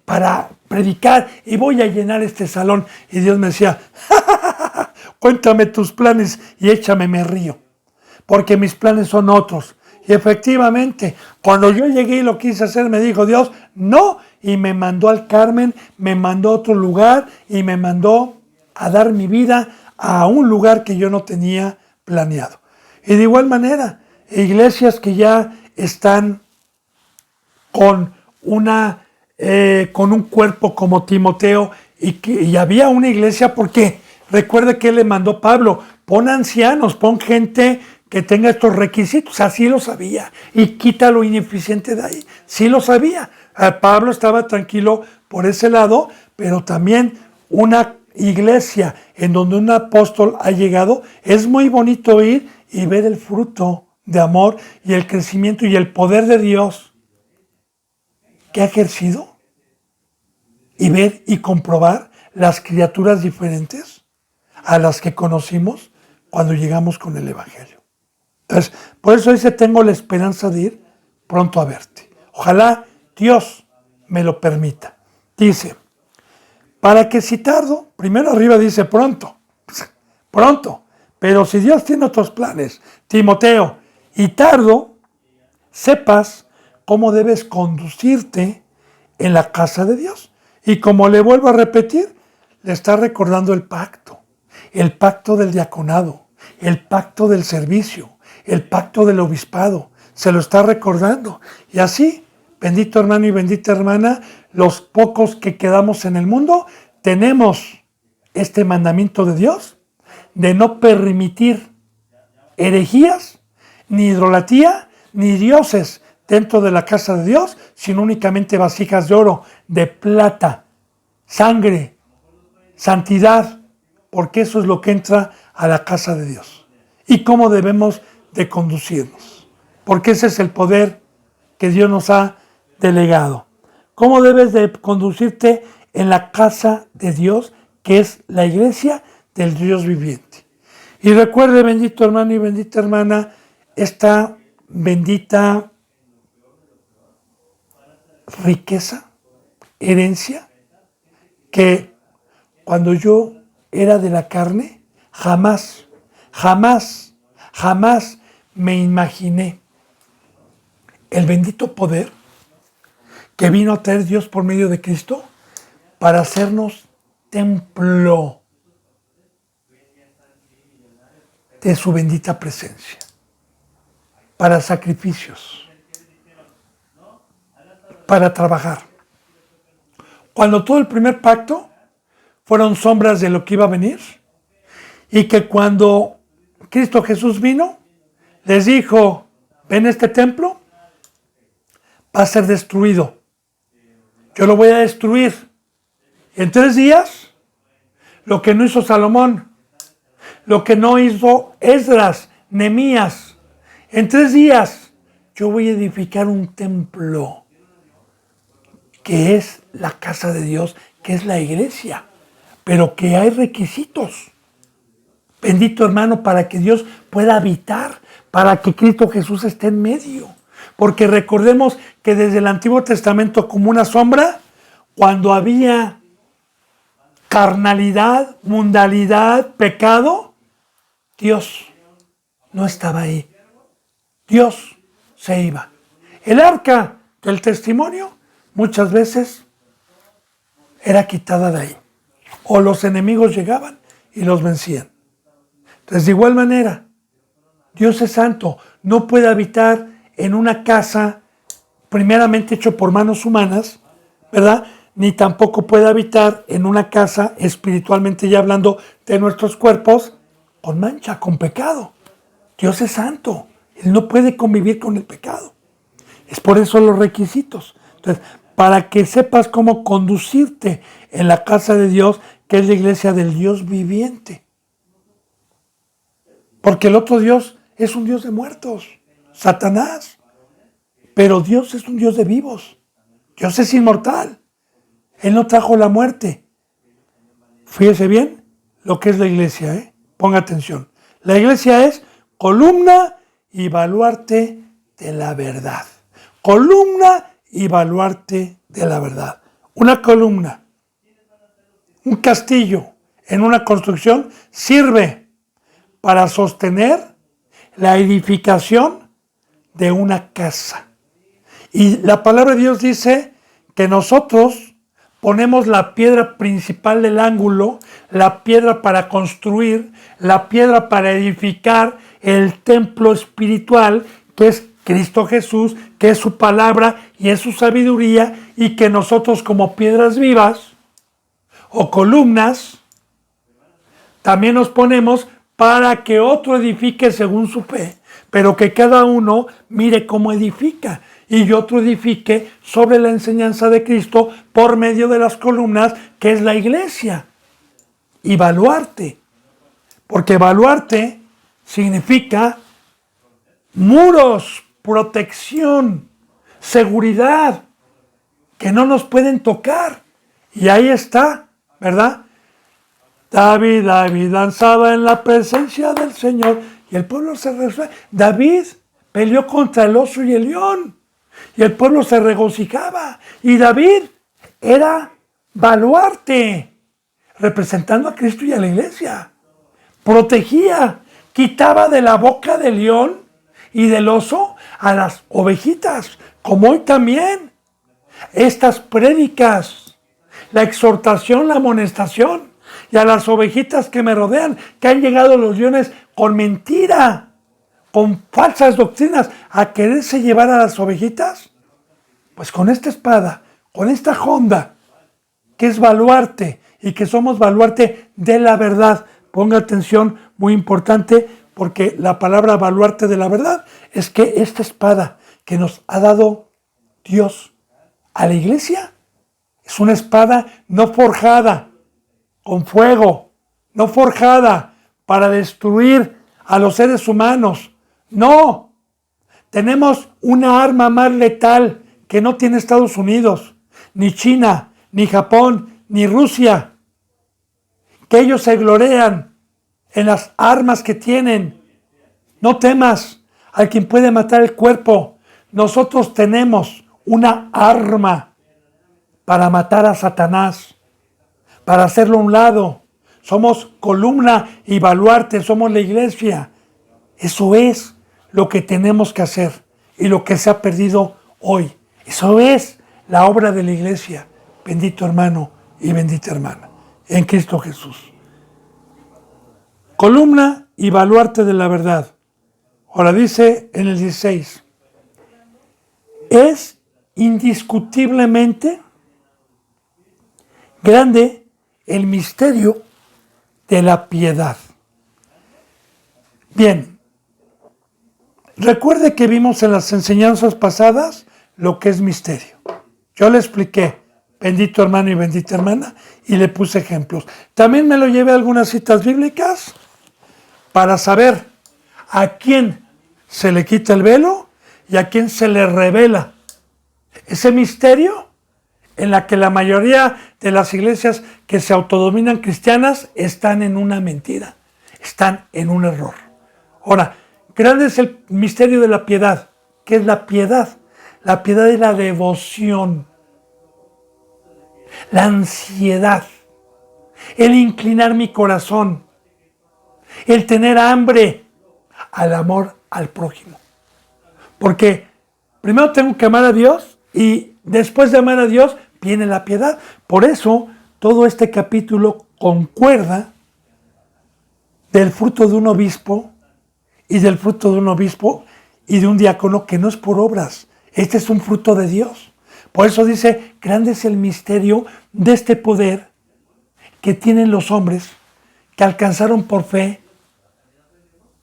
para predicar y voy a llenar este salón. Y Dios me decía, cuéntame tus planes y échame, me río, porque mis planes son otros. Y efectivamente, cuando yo llegué y lo quise hacer, me dijo Dios, no, y me mandó al Carmen, me mandó a otro lugar y me mandó a dar mi vida a un lugar que yo no tenía planeado. Y de igual manera, iglesias que ya están con un cuerpo como Timoteo, y había una iglesia, porque recuerde que le mandó Pablo, pon ancianos, pon gente que tenga estos requisitos. Así lo sabía, y quita lo ineficiente de ahí. Sí lo sabía. Pablo estaba tranquilo por ese lado, pero también una iglesia en donde un apóstol ha llegado, es muy bonito ir y ver el fruto de amor y el crecimiento y el poder de Dios que ha ejercido, y ver y comprobar las criaturas diferentes a las que conocimos cuando llegamos con el Evangelio. Entonces, por eso dice, tengo la esperanza de ir pronto a verte. Ojalá Dios me lo permita. Dice, para que si tardo, primero arriba dice pronto, Pero si Dios tiene otros planes, Timoteo, y tardo, sepas cómo debes conducirte en la casa de Dios. Y como le vuelvo a repetir, le está recordando el pacto del diaconado, el pacto del servicio, el pacto del obispado. Se lo está recordando. Y así, bendito hermano y bendita hermana, los pocos que quedamos en el mundo, tenemos este mandamiento de Dios de no permitir herejías, ni idolatría, ni dioses dentro de la casa de Dios, sino únicamente vasijas de oro, de plata, sangre, santidad, porque eso es lo que entra a la casa de Dios. Y cómo debemos de conducirnos, porque ese es el poder que Dios nos ha delegado. ¿Cómo debes de conducirte en la casa de Dios, que es la iglesia del Dios viviente? Y recuerde, bendito hermano y bendita hermana, esta bendita riqueza, herencia, que cuando yo era de la carne, jamás me imaginé el bendito poder que vino a traer Dios por medio de Cristo para hacernos templo de su bendita presencia, para sacrificios, para trabajar. Cuando todo el primer pacto fueron sombras de lo que iba a venir, y que cuando Cristo Jesús vino, les dijo, ven, este templo va a ser destruido. Yo lo voy a destruir. En 3 días, lo que no hizo Salomón, lo que no hizo Esdras, Nehemías, en 3 días yo voy a edificar un templo que es la casa de Dios, que es la iglesia, pero que hay requisitos. Bendito hermano, para que Dios pueda habitar, para que Cristo Jesús esté en medio. Porque recordemos que desde el Antiguo Testamento, como una sombra, cuando había carnalidad, mundanalidad, pecado, Dios no estaba ahí. Dios se iba. El arca del testimonio muchas veces era quitada de ahí. O los enemigos llegaban y los vencían. Entonces, de igual manera, Dios es santo, no puede habitar en una casa primeramente hecho por manos humanas, ¿verdad? Ni tampoco puede habitar en una casa, espiritualmente ya hablando, de nuestros cuerpos, con mancha, con pecado. Dios es santo, Él no puede convivir con el pecado. Es por eso los requisitos. Entonces, para que sepas cómo conducirte en la casa de Dios, que es la iglesia del Dios viviente. Porque el otro Dios es un Dios de muertos, Satanás. Pero Dios es un Dios de vivos. Dios es inmortal. Él no trajo la muerte. Fíjese bien lo que es la iglesia, ¿eh? Ponga atención. La iglesia es columna y baluarte de la verdad. Columna y baluarte de la verdad. Una columna, un castillo en una construcción sirve para sostener la edificación de una casa. Y la palabra de Dios dice que nosotros ponemos la piedra principal del ángulo, la piedra para construir, la piedra para edificar el templo espiritual, que es Cristo Jesús, que es su palabra y es su sabiduría, y que nosotros como piedras vivas o columnas también nos ponemos para que otro edifique según su fe, pero que cada uno mire cómo edifica y otro edifique sobre la enseñanza de Cristo por medio de las columnas, que es la iglesia. Y baluarte, porque baluarte significa muros, protección, seguridad, que no nos pueden tocar. Y ahí está, ¿verdad? David danzaba en la presencia del Señor y el pueblo se regocijaba. David peleó contra el oso y el león y el pueblo se regocijaba. Y David era baluarte, representando a Cristo y a la iglesia. Protegía quitaba de la boca del león y del oso a las ovejitas, como hoy también. Estas prédicas, la exhortación, la amonestación, y a las ovejitas que me rodean, que han llegado los leones con mentira, con falsas doctrinas, a quererse llevar a las ovejitas, pues con esta espada, con esta honda, que es baluarte, y que somos baluarte de la verdad. Ponga atención, muy importante, porque la palabra baluarte de la verdad es que esta espada que nos ha dado Dios a la iglesia es una espada no forjada con fuego, no forjada para destruir a los seres humanos. No, tenemos una arma más letal que no tiene Estados Unidos, ni China, ni Japón, ni Rusia, que ellos se glorean en las armas que tienen. No temas al quien puede matar el cuerpo. Nosotros tenemos una arma para matar a Satanás, para hacerlo a un lado. Somos columna y baluarte, somos la iglesia. Eso es lo que tenemos que hacer y lo que se ha perdido hoy. Eso es la obra de la iglesia. Bendito hermano y bendita hermana, en Cristo Jesús. Columna y baluarte de la verdad. Ahora dice en el 16, es indiscutiblemente grande el misterio de la piedad. Bien, recuerde que vimos en las enseñanzas pasadas lo que es misterio. Yo le expliqué, bendito hermano y bendita hermana, y le puse ejemplos. También me lo llevé a algunas citas bíblicas para saber a quién se le quita el velo y a quién se le revela ese misterio en la que la mayoría de las iglesias que se autodominan cristianas están en una mentira, están en un error. Ahora, grande es el misterio de la piedad. ¿Qué es la piedad? La piedad es la devoción, la ansiedad, el inclinar mi corazón, el tener hambre al amor al prójimo. Porque primero tengo que amar a Dios y después de amar a Dios viene la piedad. Por eso todo este capítulo concuerda del fruto de un obispo y del fruto de un obispo y de un diácono que no es por obras. Este es un fruto de Dios. Por eso dice, grande es el misterio de este poder que tienen los hombres que alcanzaron por fe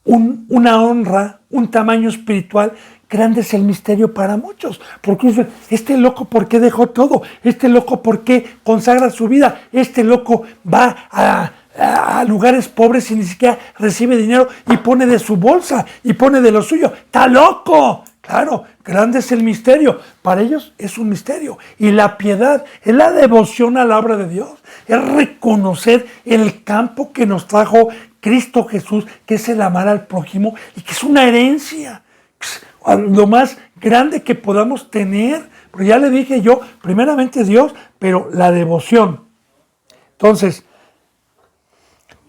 una honra, un tamaño espiritual. Grande es el misterio para muchos. Porque este loco, ¿por qué dejó todo? Este loco, ¿por qué consagra su vida? Este loco va a lugares pobres y ni siquiera recibe dinero y pone de su bolsa y pone de lo suyo. ¡Está loco! Claro, grande es el misterio. Para ellos es un misterio. Y la piedad es la devoción a la obra de Dios. Es reconocer el campo que nos trajo Cristo Jesús, que es el amar al prójimo y que es una herencia. Lo más grande que podamos tener. Pero ya le dije yo, primeramente Dios, pero la devoción. Entonces,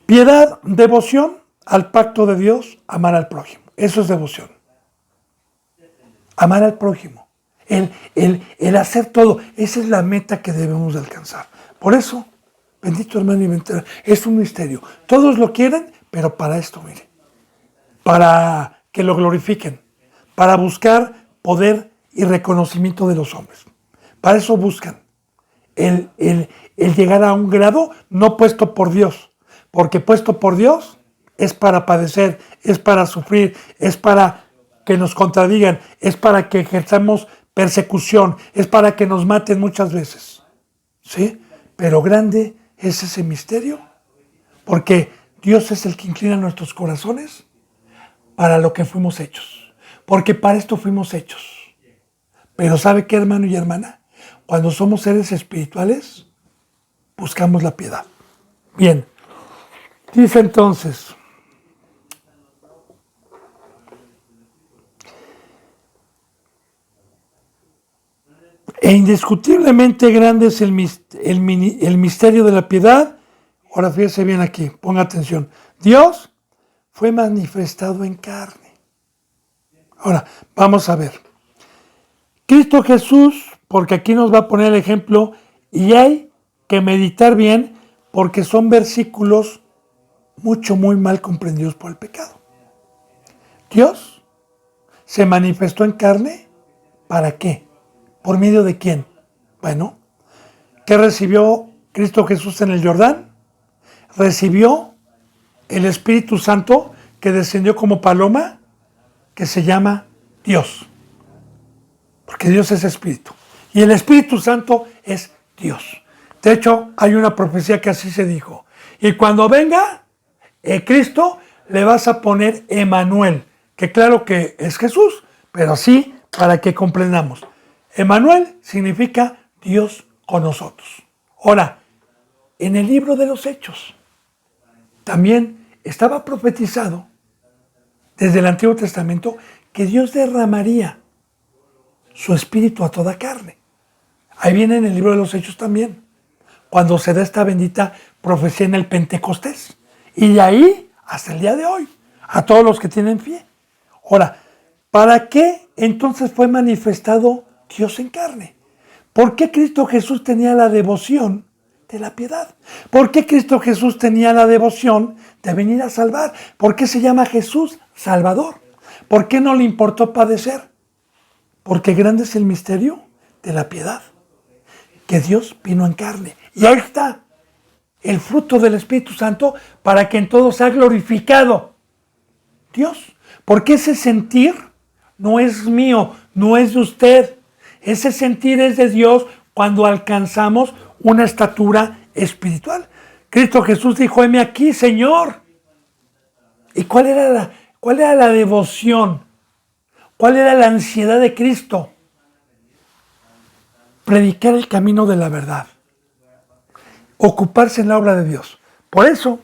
piedad, devoción al pacto de Dios, amar al prójimo. Eso es devoción. Amar al prójimo. El hacer todo. Esa es la meta que debemos de alcanzar. Por eso, bendito hermano y bendita, es un misterio. Todos lo quieren, pero para esto, mire. Para que lo glorifiquen. Para buscar poder y reconocimiento de los hombres. Para eso buscan. El llegar a un grado no puesto por Dios. Porque puesto por Dios es para padecer, es para sufrir, es para que nos contradigan, es para que ejerzamos persecución, es para que nos maten muchas veces. ¿Sí? Pero grande es ese misterio, porque Dios es el que inclina nuestros corazones para lo que fuimos hechos, porque para esto fuimos hechos. Pero ¿sabe qué, hermano y hermana? Cuando somos seres espirituales, buscamos la piedad. Bien, dice entonces, e indiscutiblemente grande es el misterio de la piedad. Ahora fíjese bien aquí, ponga atención. Dios fue manifestado en carne. Ahora, vamos a ver. Cristo Jesús, porque aquí nos va a poner el ejemplo, y hay que meditar bien, porque son versículos muy mal comprendidos por el pecado. Dios se manifestó en carne, ¿para qué? ¿Por medio de quién? Bueno, ¿qué recibió Cristo Jesús en el Jordán? Recibió el Espíritu Santo que descendió como paloma, que se llama Dios. Porque Dios es Espíritu. Y el Espíritu Santo es Dios. De hecho, hay una profecía que así se dijo. Y cuando venga Cristo, le vas a poner Emanuel, que claro que es Jesús, pero sí para que comprendamos. Emanuel significa Dios con nosotros. Ahora, en el libro de los Hechos, también estaba profetizado desde el Antiguo Testamento que Dios derramaría su espíritu a toda carne. Ahí viene en el libro de los Hechos también, cuando se da esta bendita profecía en el Pentecostés. Y de ahí hasta el día de hoy, a todos los que tienen fe. Ahora, ¿para qué entonces fue manifestado Dios en carne? ¿Por qué Cristo Jesús tenía la devoción de la piedad? ¿Por qué Cristo Jesús tenía la devoción de venir a salvar? ¿Por qué se llama Jesús Salvador? ¿Por qué no le importó padecer? Porque grande es el misterio de la piedad, que Dios vino en carne. Y ahí está el fruto del Espíritu Santo para que en todo sea glorificado Dios. Porque ese sentir no es mío, no es de usted. Ese sentir es de Dios cuando alcanzamos una estatura espiritual. Cristo Jesús dijo, heme aquí, Señor. ¿Y cuál era la devoción? ¿Cuál era la ansiedad de Cristo? Predicar el camino de la verdad. Ocuparse en la obra de Dios. Por eso,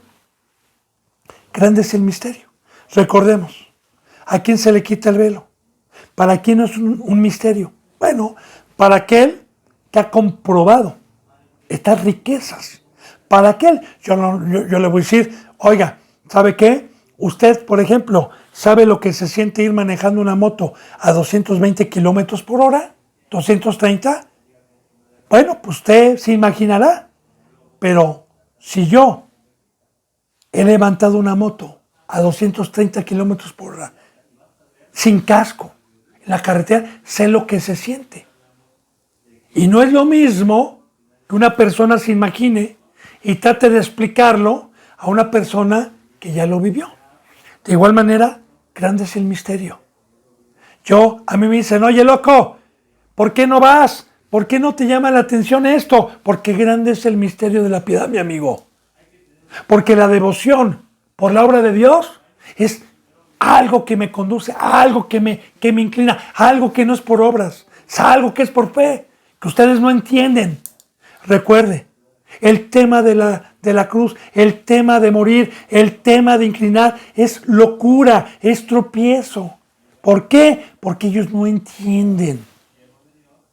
grande es el misterio. Recordemos, ¿a quién se le quita el velo? ¿Para quién es un misterio? Bueno, para aquel que ha comprobado estas riquezas. Para aquel, yo le voy a decir, oiga, ¿sabe qué? Usted, por ejemplo, ¿sabe lo que se siente ir manejando una moto a 220 kilómetros por hora? ¿230? Bueno, pues usted se imaginará. Pero si yo he levantado una moto a 230 kilómetros por hora, sin casco, en la carretera, sé lo que se siente. Y no es lo mismo que una persona se imagine y trate de explicarlo a una persona que ya lo vivió. De igual manera, grande es el misterio. A mí me dicen, oye loco, ¿por qué no vas? ¿Por qué no te llama la atención esto? Porque grande es el misterio de la piedad, mi amigo. Porque la devoción por la obra de Dios es algo que me conduce, algo que me inclina, algo que no es por obras, es algo que es por fe, que ustedes no entienden. Recuerde, el tema de la cruz, el tema de morir, el tema de inclinar es locura, es tropiezo. ¿Por qué? Porque ellos no entienden.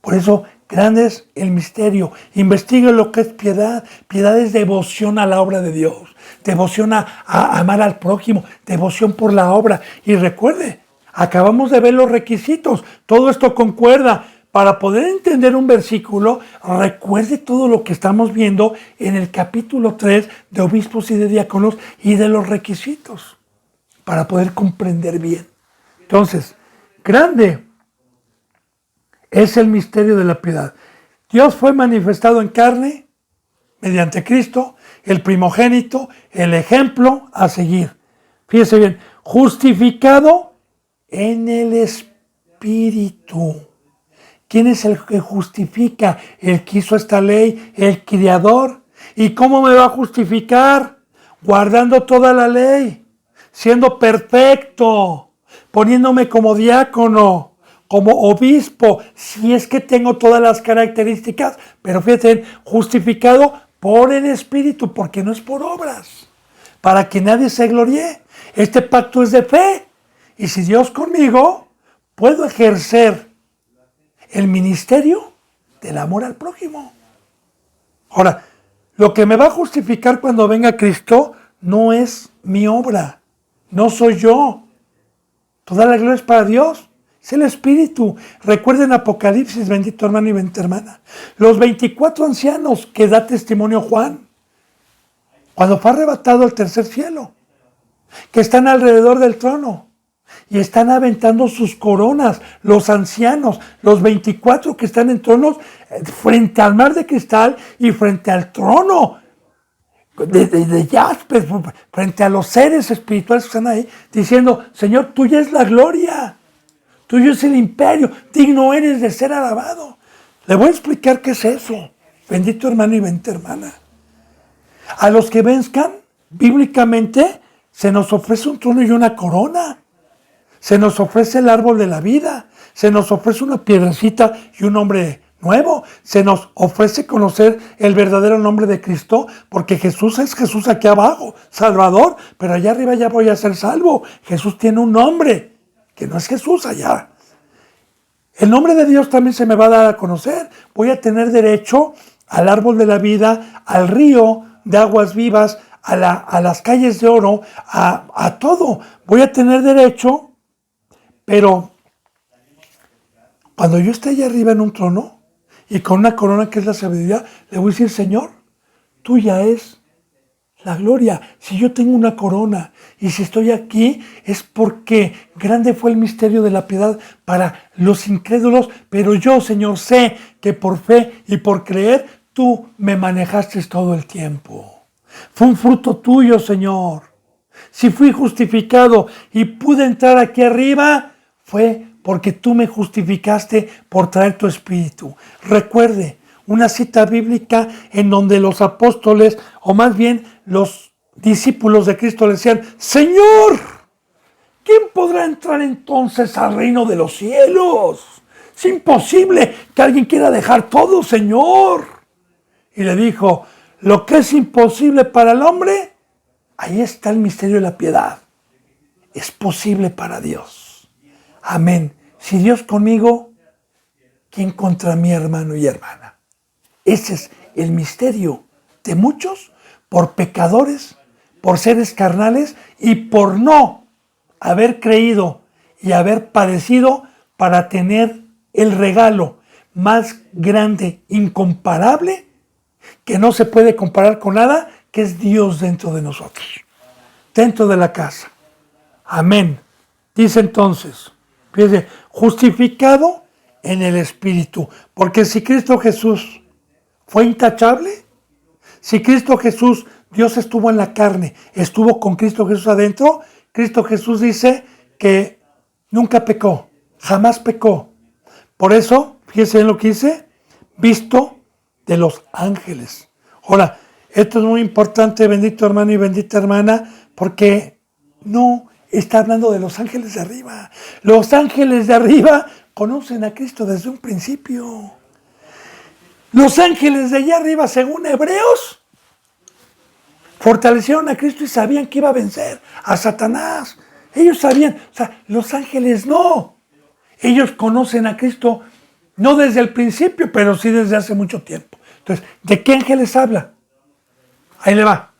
Por eso, grande es el misterio. Investigue lo que es piedad. Piedad es devoción a la obra de Dios. Devoción a amar al prójimo. Devoción por la obra. Y recuerde, acabamos de ver los requisitos. Todo esto concuerda. Para poder entender un versículo, recuerde todo lo que estamos viendo en el capítulo 3 de obispos y de diáconos y de los requisitos. Para poder comprender bien. Entonces, grande es el misterio de la piedad. Dios fue manifestado en carne mediante Cristo, el primogénito, el ejemplo a seguir. Fíjese bien, justificado en el Espíritu. ¿Quién es el que justifica? El que hizo esta ley, el Creador. ¿Y cómo me va a justificar? Guardando toda la ley, siendo perfecto, poniéndome como diácono, como obispo, si es que tengo todas las características, pero fíjense, justificado por el Espíritu, porque no es por obras, para que nadie se gloríe. Este pacto es de fe, y si Dios conmigo, puedo ejercer el ministerio del amor al prójimo. Ahora, lo que me va a justificar cuando venga Cristo no es mi obra, no soy yo. Toda la gloria es para Dios. Es el Espíritu. Recuerden Apocalipsis, bendito hermano y bendita hermana. Los 24 ancianos que da testimonio Juan, cuando fue arrebatado al tercer cielo, que están alrededor del trono y están aventando sus coronas, los ancianos, los 24 que están en tronos frente al mar de cristal y frente al trono de jaspe, frente a los seres espirituales que están ahí, diciendo, Señor, tuya es la gloria, tuyo es el imperio, digno eres de ser alabado. Le voy a explicar qué es eso, bendito hermano y bendita hermana. A los que venzcan, bíblicamente, se nos ofrece un trono y una corona. Se nos ofrece el árbol de la vida. Se nos ofrece una piedrecita y un nombre nuevo. Se nos ofrece conocer el verdadero nombre de Cristo, porque Jesús es Jesús aquí abajo, Salvador, pero allá arriba ya voy a ser salvo. Jesús tiene un nombre, que no es Jesús allá. El nombre de Dios también se me va a dar a conocer. Voy a tener derecho al árbol de la vida, al río de aguas vivas, a las calles de oro, a todo. Voy a tener derecho, pero cuando yo esté allá arriba en un trono y con una corona que es la sabiduría, le voy a decir, Señor, tuya es la gloria. Si yo tengo una corona y si estoy aquí es porque grande fue el misterio de la piedad para los incrédulos, pero yo, Señor, sé que por fe y por creer tú me manejaste todo el tiempo. Fue un fruto tuyo, Señor. Si fui justificado y pude entrar aquí arriba, fue porque tú me justificaste por traer tu espíritu. Recuerde, una cita bíblica en donde los apóstoles, o más bien los discípulos de Cristo le decían, Señor, ¿quién podrá entrar entonces al reino de los cielos? Es imposible que alguien quiera dejar todo, Señor. Y le dijo, lo que es imposible para el hombre, ahí está el misterio de la piedad. Es posible para Dios. Amén. Si Dios conmigo, ¿quién contra mí, hermano y hermana? Ese es el misterio de muchos, por pecadores, por seres carnales y por no haber creído y haber padecido para tener el regalo más grande, incomparable, que no se puede comparar con nada, que es Dios dentro de nosotros, dentro de la casa. Amén. Dice entonces, fíjese, justificado en el Espíritu, porque si Cristo Jesús fue intachable, si Cristo Jesús, Dios estuvo en la carne, estuvo con Cristo Jesús adentro, Cristo Jesús dice que nunca pecó, jamás pecó. Por eso, fíjese en lo que dice, visto de los ángeles. Ahora, esto es muy importante, bendito hermano y bendita hermana, porque no está hablando de los ángeles de arriba. Los ángeles de arriba conocen a Cristo desde un principio. Los ángeles de allá arriba, según Hebreos, fortalecieron a Cristo y sabían que iba a vencer a Satanás. Ellos sabían, o sea, los ángeles no. Ellos conocen a Cristo no desde el principio, pero sí desde hace mucho tiempo. Entonces, ¿de qué ángeles habla? Ahí le va.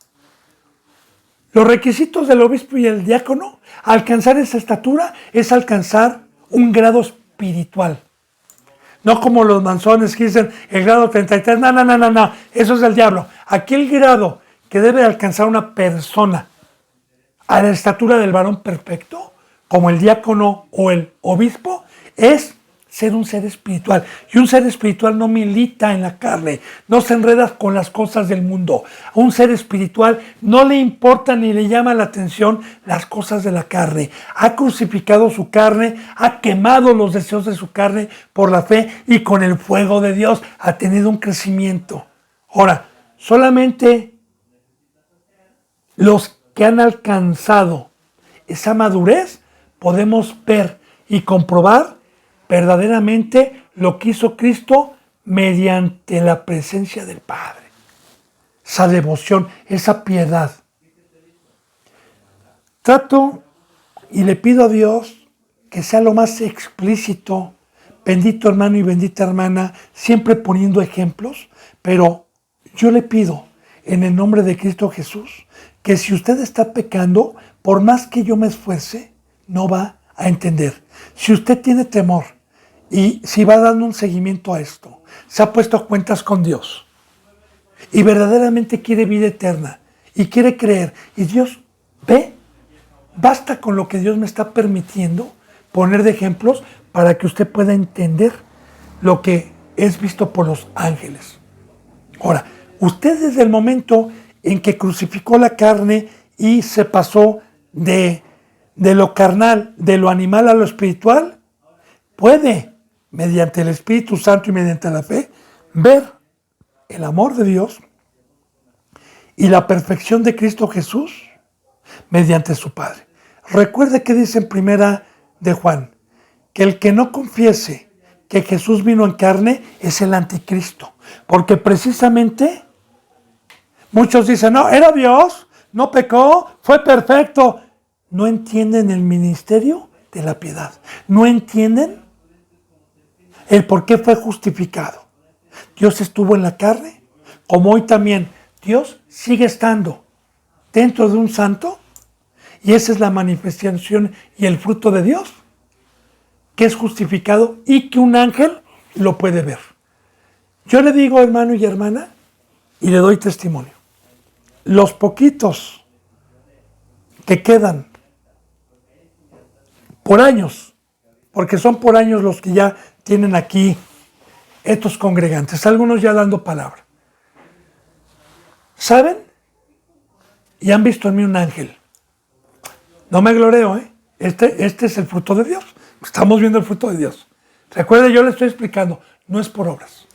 Los requisitos del obispo y el diácono, alcanzar esa estatura, es alcanzar un grado espiritual. No como los manzones que dicen el grado 33. No. Eso es del diablo. Aquí el grado que debe alcanzar una persona a la estatura del varón perfecto, como el diácono o el obispo, es ser un ser espiritual. Y un ser espiritual no milita en la carne, no se enreda con las cosas del mundo. A un ser espiritual no le importa ni le llama la atención las cosas de la carne. Ha crucificado su carne, ha quemado los deseos de su carne por la fe y con el fuego de Dios ha tenido un crecimiento. Ahora, solamente los que han alcanzado esa madurez podemos ver y comprobar verdaderamente lo que hizo Cristo mediante la presencia del Padre. Esa devoción, esa piedad. Trato y le pido a Dios que sea lo más explícito, bendito hermano y bendita hermana, siempre poniendo ejemplos, pero yo le pido en el nombre de Cristo Jesús que si usted está pecando, por más que yo me esfuerce, no va a entender. Si usted tiene temor y si va dando un seguimiento a esto, se ha puesto a cuentas con Dios y verdaderamente quiere vida eterna y quiere creer, y Dios ve, basta con lo que Dios me está permitiendo poner de ejemplos para que usted pueda entender lo que es visto por los ángeles. Ahora, usted desde el momento en que crucificó la carne y se pasó de lo carnal, de lo animal a lo espiritual, puede, mediante el Espíritu Santo y mediante la fe, ver el amor de Dios y la perfección de Cristo Jesús mediante su Padre. Recuerde que dice en primera de Juan, que el que no confiese que Jesús vino en carne es el anticristo, porque precisamente muchos dicen, no, era Dios, no pecó, fue perfecto. No entienden el ministerio de la piedad, no entienden el por qué fue justificado. Dios estuvo en la carne, como hoy también Dios sigue estando dentro de un santo, y esa es la manifestación y el fruto de Dios, que es justificado y que un ángel lo puede ver. Yo le digo, hermano y hermana, y le doy testimonio, los poquitos que quedan por años, porque son por años los que ya tienen aquí estos congregantes, algunos ya dando palabra, ¿saben? Y han visto en mí un ángel. No me gloreo, ¿eh? Este es el fruto de Dios. Estamos viendo el fruto de Dios. Recuerde, yo le estoy explicando, no es por obras.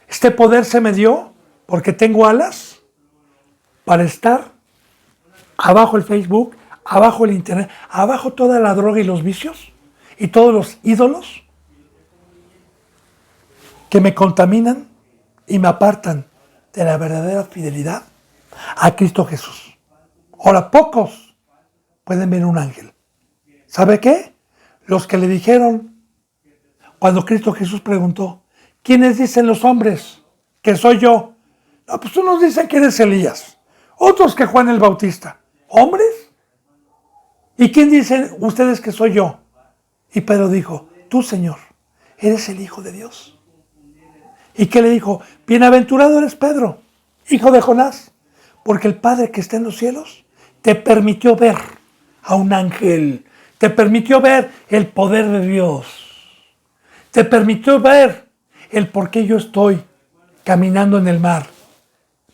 Este poder se me dio porque tengo alas para estar abajo el Facebook, abajo el internet, abajo toda la droga y los vicios y todos los ídolos que me contaminan y me apartan de la verdadera fidelidad a Cristo Jesús. Ahora, pocos pueden ver un ángel. ¿Sabe qué? Los que le dijeron, cuando Cristo Jesús preguntó, ¿quiénes dicen los hombres que soy yo? No, pues unos dicen que eres Elías, otros que Juan el Bautista. ¿Hombres? ¿Y quién dicen ustedes que soy yo? Y Pedro dijo, tú, Señor, eres el Hijo de Dios. ¿Y qué le dijo? Bienaventurado eres Pedro, hijo de Jonás, porque el Padre que está en los cielos te permitió ver a un ángel, te permitió ver el poder de Dios, te permitió ver el por qué yo estoy caminando en el mar.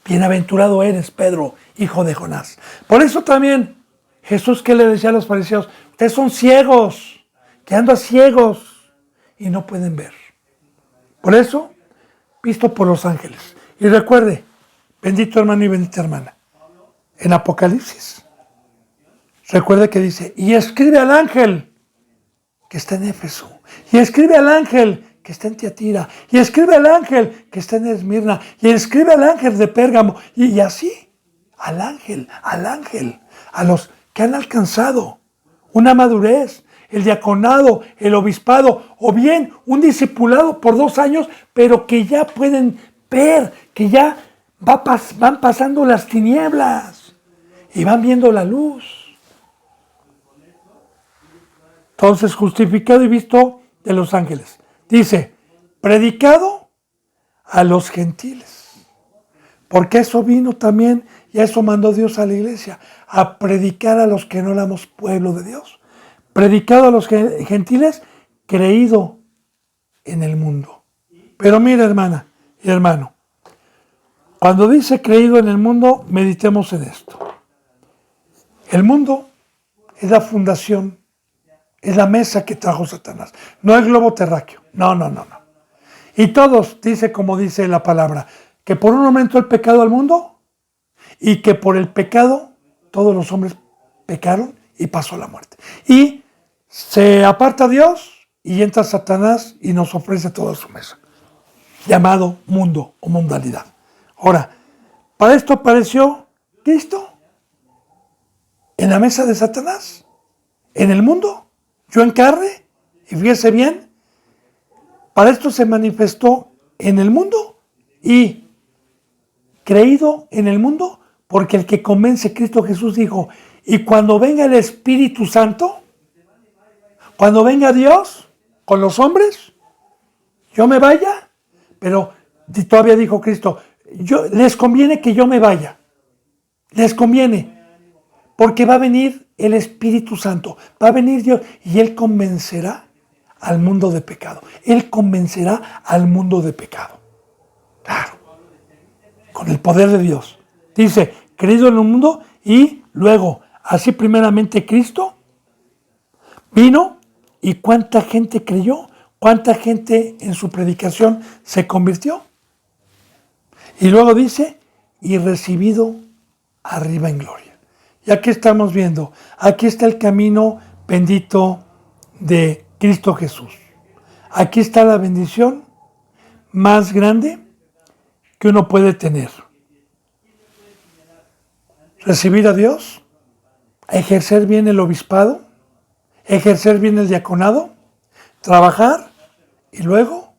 Bienaventurado eres, Pedro, hijo de Jonás. Por eso también Jesús, ¿qué le decía a los fariseos? Ustedes son ciegos, que andan ciegos y no pueden ver. Por eso, visto por los ángeles. Y recuerde, bendito hermano y bendita hermana, en Apocalipsis, recuerde que dice, y escribe al ángel que está en Éfeso, y escribe al ángel que está en Tiatira, y escribe al ángel que está en Esmirna, y escribe al ángel de Pérgamo, y así, al ángel, a los que han alcanzado una madurez, el diaconado, el obispado, o bien un discipulado por 2 años, pero que ya pueden ver, que ya van pasando las tinieblas y van viendo la luz. Entonces, justificado y visto de los ángeles. Dice, predicado a los gentiles. Porque eso vino también, y a eso mandó Dios a la iglesia, a predicar a los que no éramos pueblo de Dios. Predicado a los gentiles, creído en el mundo. Pero mira, hermana y hermano, cuando dice creído en el mundo, meditemos en esto. El mundo es la fundación, es la mesa que trajo Satanás, no el globo terráqueo, no. Y todos, dice como dice la palabra, que por un momento el pecado al mundo y que por el pecado todos los hombres pecaron y pasó la muerte. Y se aparta Dios y entra Satanás y nos ofrece toda su mesa, llamado mundo o mundanidad. Ahora, para esto apareció Cristo en la mesa de Satanás, en el mundo, yo en carne, y fíjese bien, para esto se manifestó en el mundo y creído en el mundo, porque el que convence, Cristo Jesús dijo, Y cuando venga el Espíritu Santo, cuando venga Dios con los hombres, yo me vaya, pero todavía dijo Cristo, les conviene que yo me vaya, les conviene, porque va a venir el Espíritu Santo, va a venir Dios y Él convencerá al mundo de pecado. Él convencerá al mundo de pecado. Claro, con el poder de Dios. Dice, creído en el mundo y luego, así primeramente Cristo vino y cuánta gente creyó, cuánta gente en su predicación se convirtió. Y luego dice, y recibido arriba en gloria. Y aquí estamos viendo, aquí está el camino bendito de Cristo Jesús. Aquí está la bendición más grande que uno puede tener. Recibir a Dios, ejercer bien el obispado, ejercer bien el diaconado, trabajar y luego,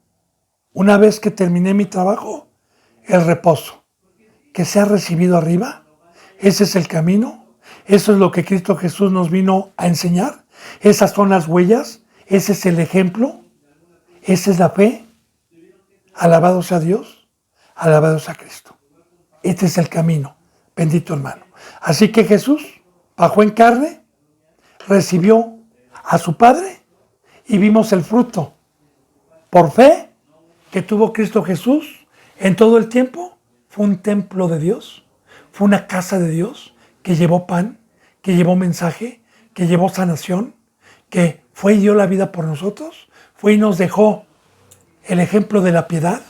una vez que terminé mi trabajo, el reposo. Que sea recibido arriba. Ese es el camino. Eso es lo que Cristo Jesús nos vino a enseñar. Esas son las huellas. Ese es el ejemplo. Esa es la fe. Alabado sea Dios. Alabado sea Cristo. Este es el camino. Bendito hermano. Así que Jesús bajó en carne, recibió a su Padre y vimos el fruto por fe que tuvo Cristo Jesús en todo el tiempo. Fue un templo de Dios, fue una casa de Dios que llevó pan, que llevó mensaje, que llevó sanación, que fue y dio la vida por nosotros, fue y nos dejó el ejemplo de la piedad,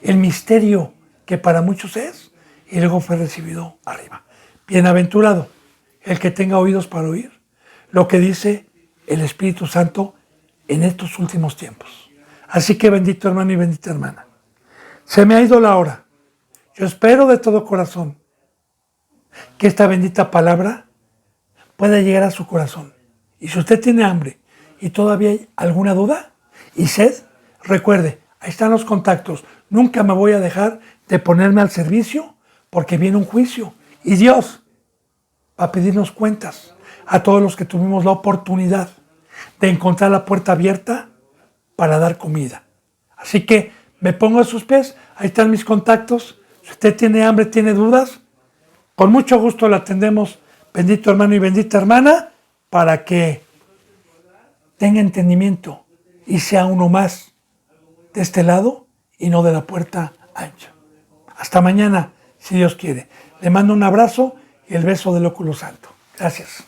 el misterio que para muchos es, y luego fue recibido arriba. Bienaventurado el que tenga oídos para oír lo que dice el Espíritu Santo en estos últimos tiempos. Así que bendito hermano y bendita hermana. Se me ha ido la hora. Yo espero de todo corazón que esta bendita palabra pueda llegar a su corazón. Y si usted tiene hambre y todavía hay alguna duda y sed, recuerde, ahí están los contactos. Nunca me voy a dejar de ponerme al servicio porque viene un juicio. Y Dios va a pedirnos cuentas a todos los que tuvimos la oportunidad de encontrar la puerta abierta para dar comida. Así que me pongo a sus pies, ahí están mis contactos. Si usted tiene hambre, tiene dudas, con mucho gusto la atendemos, bendito hermano y bendita hermana, para que tenga entendimiento y sea uno más de este lado y no de la puerta ancha. Hasta mañana, si Dios quiere. Le mando un abrazo y el beso del óculo santo. Gracias.